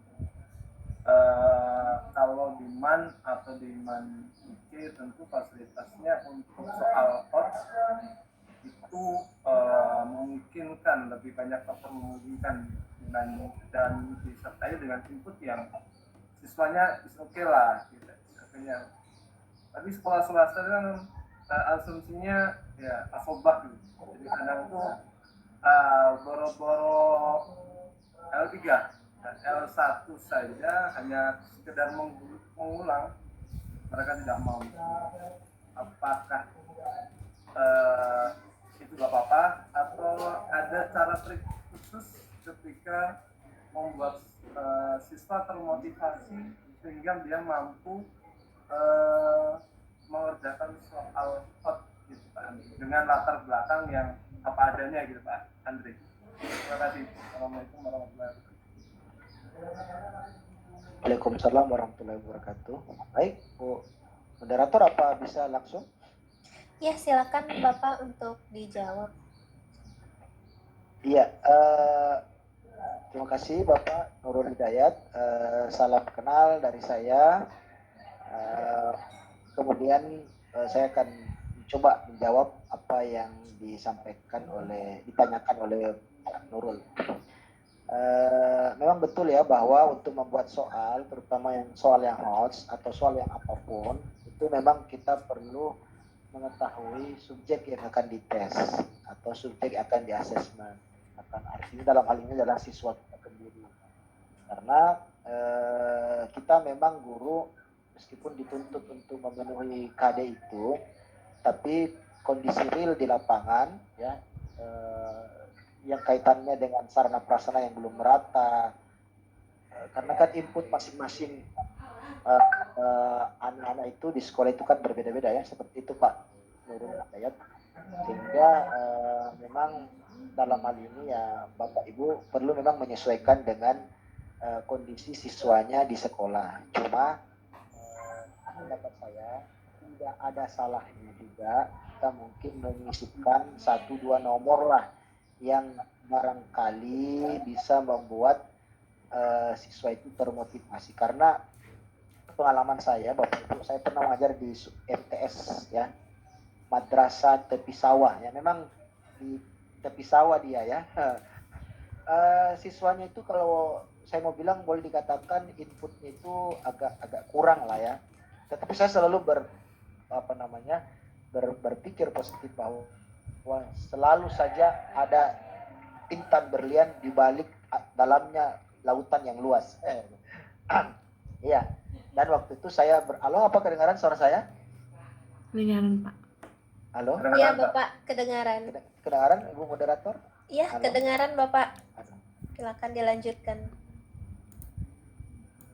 kalau di MAN atau di MAN IC tentu fasilitasnya untuk soal coach itu memungkinkan, lebih banyak faktor memungkinkan dengan dan disertai dengan input yang siswanya oke lah gitu. Artinya, tapi sekolah swasta kan asumsinya ya asobah gitu. Jadi kadang tuh boro-boro L3 dan L1 saja hanya sekedar mengulang, mereka tidak mau. Apakah itu gak apa-apa atau ada cara trik khusus ketika membuat siswa termotivasi sehingga dia mampu mengerjakan soal hot gitu Pak Andri, dengan latar belakang yang apa adanya gitu Pak Andri. Terima kasih. Assalamualaikum warahmatullahi wabarakatuh. Waalaikumsalam warahmatullahi wabarakatuh. Baik, Bu moderator, apa bisa langsung? Ya, silakan Bapak untuk dijawab. Iya, terima kasih Bapak Nurul Hidayat. Salam kenal dari saya. Kemudian saya akan coba menjawab apa yang ditanyakan oleh Pak Nurul. Memang betul ya bahwa untuk membuat soal, terutama soal yang hot atau soal yang apapun, itu memang kita perlu mengetahui subjek yang akan dites atau subjek yang akan diasesmen. Artinya dalam hal ini adalah siswa kita sendiri. Karena kita memang guru meskipun dituntut untuk memenuhi KD itu, tapi kondisi real di lapangan ya yang kaitannya dengan sarana prasarana yang belum merata, karena kan input masing-masing anak-anak itu di sekolah itu kan berbeda-beda ya, seperti itu Pak Nurul Hidayat. Sehingga memang dalam hal ini ya Bapak Ibu perlu memang menyesuaikan dengan kondisi siswanya di sekolah. Cuma pendapat saya tidak ada salahnya juga kita mungkin menyisipkan 1-2 nomor lah yang barangkali bisa membuat siswa itu termotivasi. Karena pengalaman saya Bapak Ibu, saya pernah mengajar di MTS ya, Madrasah Tepi Sawah ya, memang di tepi sawah dia ya. Siswanya itu kalau saya mau bilang boleh dikatakan inputnya itu agak kurang lah ya. Tetapi saya selalu berpikir positif bahwa selalu saja ada intan berlian di balik dalamnya lautan yang luas. Iya. Dan waktu itu saya halo, apa kedengaran suara saya? Kedengaran Pak. Halo? Iya Bapak, kedengaran. Kedengaran Ibu moderator? Iya, kedengaran Bapak. Silakan dilanjutkan.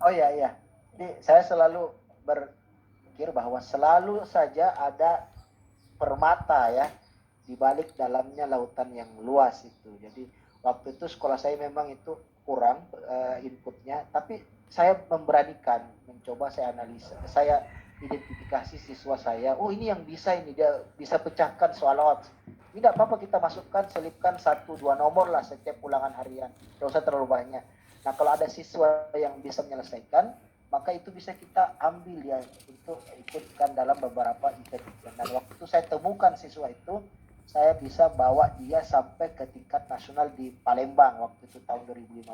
Oh iya. Jadi saya selalu berpikir bahwa selalu saja ada permata ya di balik dalamnya lautan yang luas itu. Jadi waktu itu sekolah saya memang itu kurang inputnya, tapi saya memberanikan mencoba, saya analisa, saya identifikasi siswa saya. Oh ini yang bisa, ini dia bisa pecahkan soal odds. Tidak apa-apa kita masukkan, selipkan 1-2 nomor lah setiap ulangan harian. Tidak usah terlalu banyak. Nah kalau ada siswa yang bisa menyelesaikan, maka itu bisa kita ambil ya untuk ikutkan dalam beberapa event. Dan waktu itu saya temukan siswa itu, saya bisa bawa dia sampai ke tingkat nasional di Palembang waktu itu tahun 2015.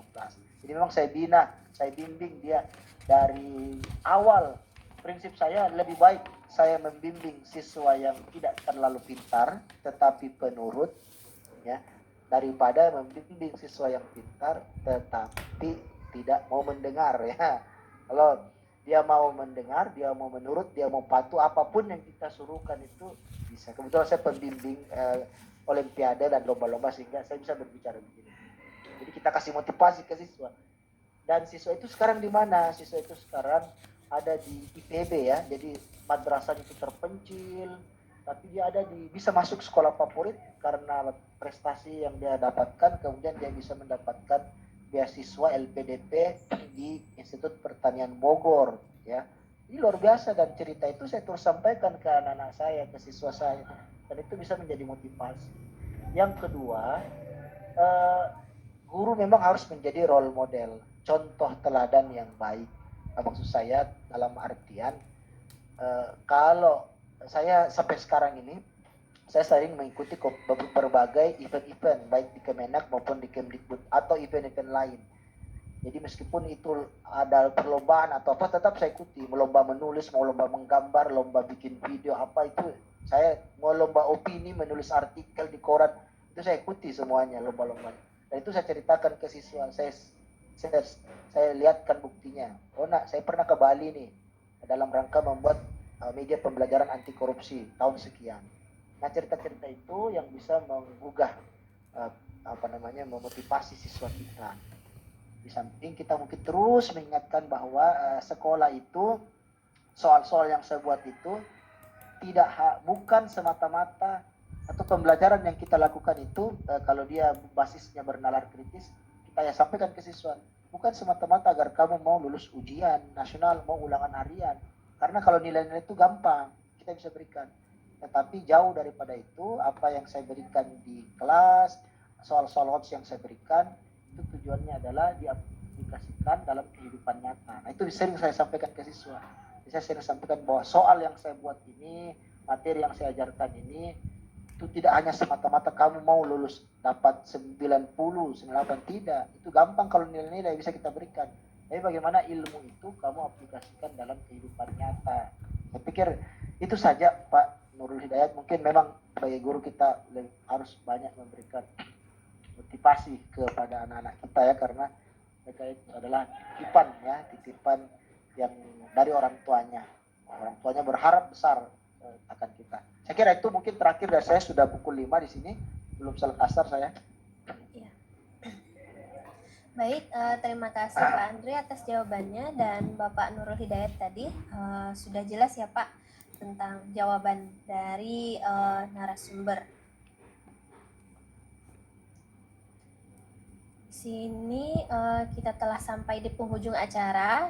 Jadi memang saya bina, saya bimbing dia dari awal. Prinsip saya lebih baik saya membimbing siswa yang tidak terlalu pintar tetapi penurut ya, daripada membimbing siswa yang pintar tetapi tidak mau mendengar ya. Kalau dia mau mendengar, dia mau menurut, dia mau patuh, apapun yang kita suruhkan itu bisa. Kebetulan saya pembimbing olimpiade dan lomba-lomba sehingga saya bisa berbicara begini. Jadi kita kasih motivasi ke siswa. Dan siswa itu sekarang di mana? Siswa itu sekarang ada di IPB ya. Jadi madrasah itu terpencil, tapi dia ada bisa masuk sekolah favorit karena prestasi yang dia dapatkan, kemudian dia bisa mendapatkan beasiswa LPDP di Institut Pertanian Bogor ya. Ini luar biasa, dan cerita itu saya terus sampaikan ke anak-anak saya, ke siswa saya, dan itu bisa menjadi motivasi. Yang kedua, guru memang harus menjadi role model, contoh teladan yang baik. Maksud saya dalam artian kalau saya sampai sekarang ini saya sering mengikuti berbagai event-event baik di Kemenak maupun di Kemdikbud atau event-event lain. Jadi meskipun itu ada perlombaan atau apa, tetap saya ikuti. Mau lomba menulis, mau lomba menggambar, lomba bikin video apa itu, saya mau lomba opini, menulis artikel di koran, itu saya ikuti semuanya lomba-lomba. Dan itu saya ceritakan ke siswa. Saya lihatkan buktinya. Oh nak, saya pernah ke Bali nih dalam rangka membuat media pembelajaran anti korupsi tahun sekian. Nah cerita-cerita itu yang bisa menggugah memotivasi siswa kita. Di samping kita mungkin terus mengingatkan bahwa sekolah itu, soal-soal yang saya buat itu bukan semata-mata, atau pembelajaran yang kita lakukan itu kalau dia basisnya bernalar kritis, kita ya sampaikan ke siswa, bukan semata-mata agar kamu mau lulus ujian nasional, mau ulangan harian. Karena kalau nilai-nilai itu gampang kita bisa berikan, tetapi jauh daripada itu, apa yang saya berikan di kelas, soal-soal yang saya berikan, itu tujuannya adalah diaplikasikan dalam kehidupan nyata. Nah itu sering saya sampaikan ke siswa. Saya sering sampaikan bahwa soal yang saya buat ini, materi yang saya ajarkan ini, itu tidak hanya semata-mata kamu mau lulus dapat 90, 98, tidak. Itu gampang kalau nilai-nilai bisa kita berikan. Tapi bagaimana ilmu itu kamu aplikasikan dalam kehidupan nyata. Saya pikir itu saja Pak Nurul Hidayat. Mungkin memang sebagai guru kita harus banyak memberikan motivasi kepada anak-anak kita ya, karena mereka itu adalah titipan yang dari orang tuanya. Orang tuanya berharap besar akan kita. Saya kira itu mungkin terakhir dari saya, sudah pukul 5 di sini, belum salat asar saya. Ya. Baik, terima kasih Pak Andre atas jawabannya, dan Bapak Nurul Hidayat tadi sudah jelas ya Pak tentang jawaban dari narasumber. Sini kita telah sampai di penghujung acara.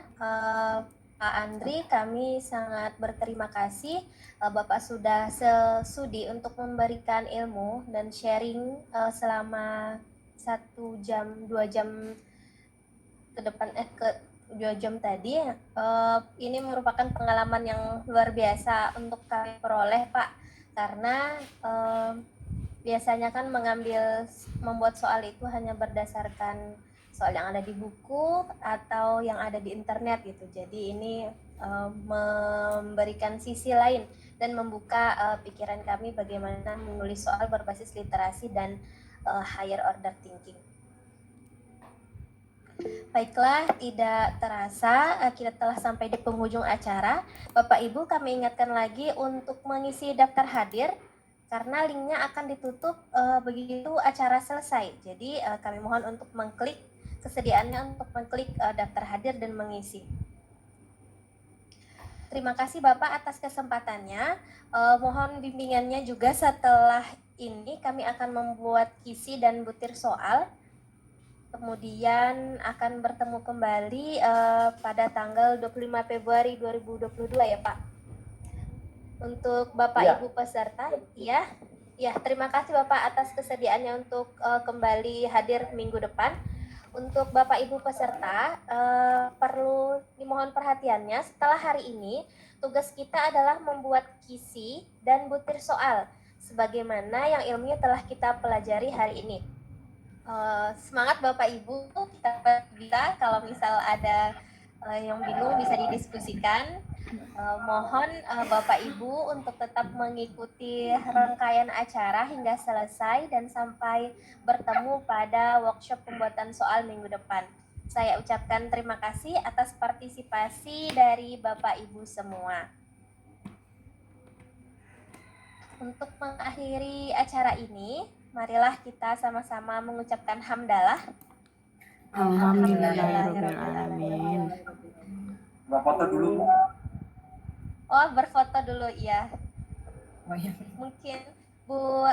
Pak Andri, kami sangat berterima kasih Bapak sudah sesudi untuk memberikan ilmu dan sharing selama 1 jam 2 jam ke depan ke 2 jam tadi. Ini merupakan pengalaman yang luar biasa untuk kami peroleh Pak, karena biasanya kan membuat soal itu hanya berdasarkan soal yang ada di buku atau yang ada di internet gitu. Jadi ini memberikan sisi lain dan membuka pikiran kami bagaimana menulis soal berbasis literasi dan higher order thinking. Baiklah, tidak terasa kita telah sampai di penghujung acara. Bapak Ibu, kami ingatkan lagi untuk mengisi daftar hadir, karena linknya akan ditutup begitu acara selesai. Jadi kami mohon untuk mengklik kesediaannya untuk mengklik daftar hadir dan mengisi. Terima kasih Bapak atas kesempatannya. Mohon bimbingannya juga setelah ini kami akan membuat kisi dan butir soal. Kemudian akan bertemu kembali pada tanggal 25 Februari 2022 ya Pak. Untuk Bapak Ya. Ibu peserta, ya terima kasih Bapak atas kesediaannya untuk kembali hadir minggu depan. Untuk Bapak Ibu peserta, perlu dimohon perhatiannya, setelah hari ini tugas kita adalah membuat kisi dan butir soal sebagaimana yang ilmunya telah kita pelajari hari ini. Semangat Bapak Ibu, kita bisa kalau misal ada yang bingung bisa didiskusikan. Mohon Bapak Ibu untuk tetap mengikuti rangkaian acara hingga selesai dan sampai bertemu pada workshop pembuatan soal minggu depan. Saya ucapkan terima kasih atas partisipasi dari Bapak Ibu semua. Untuk mengakhiri acara ini, marilah kita sama-sama mengucapkan hamdalah. Alhamdulillahirrahmanirrahim. Nggak foto dulu. Oh, berfoto dulu ya. Oh iya. Mungkin Bu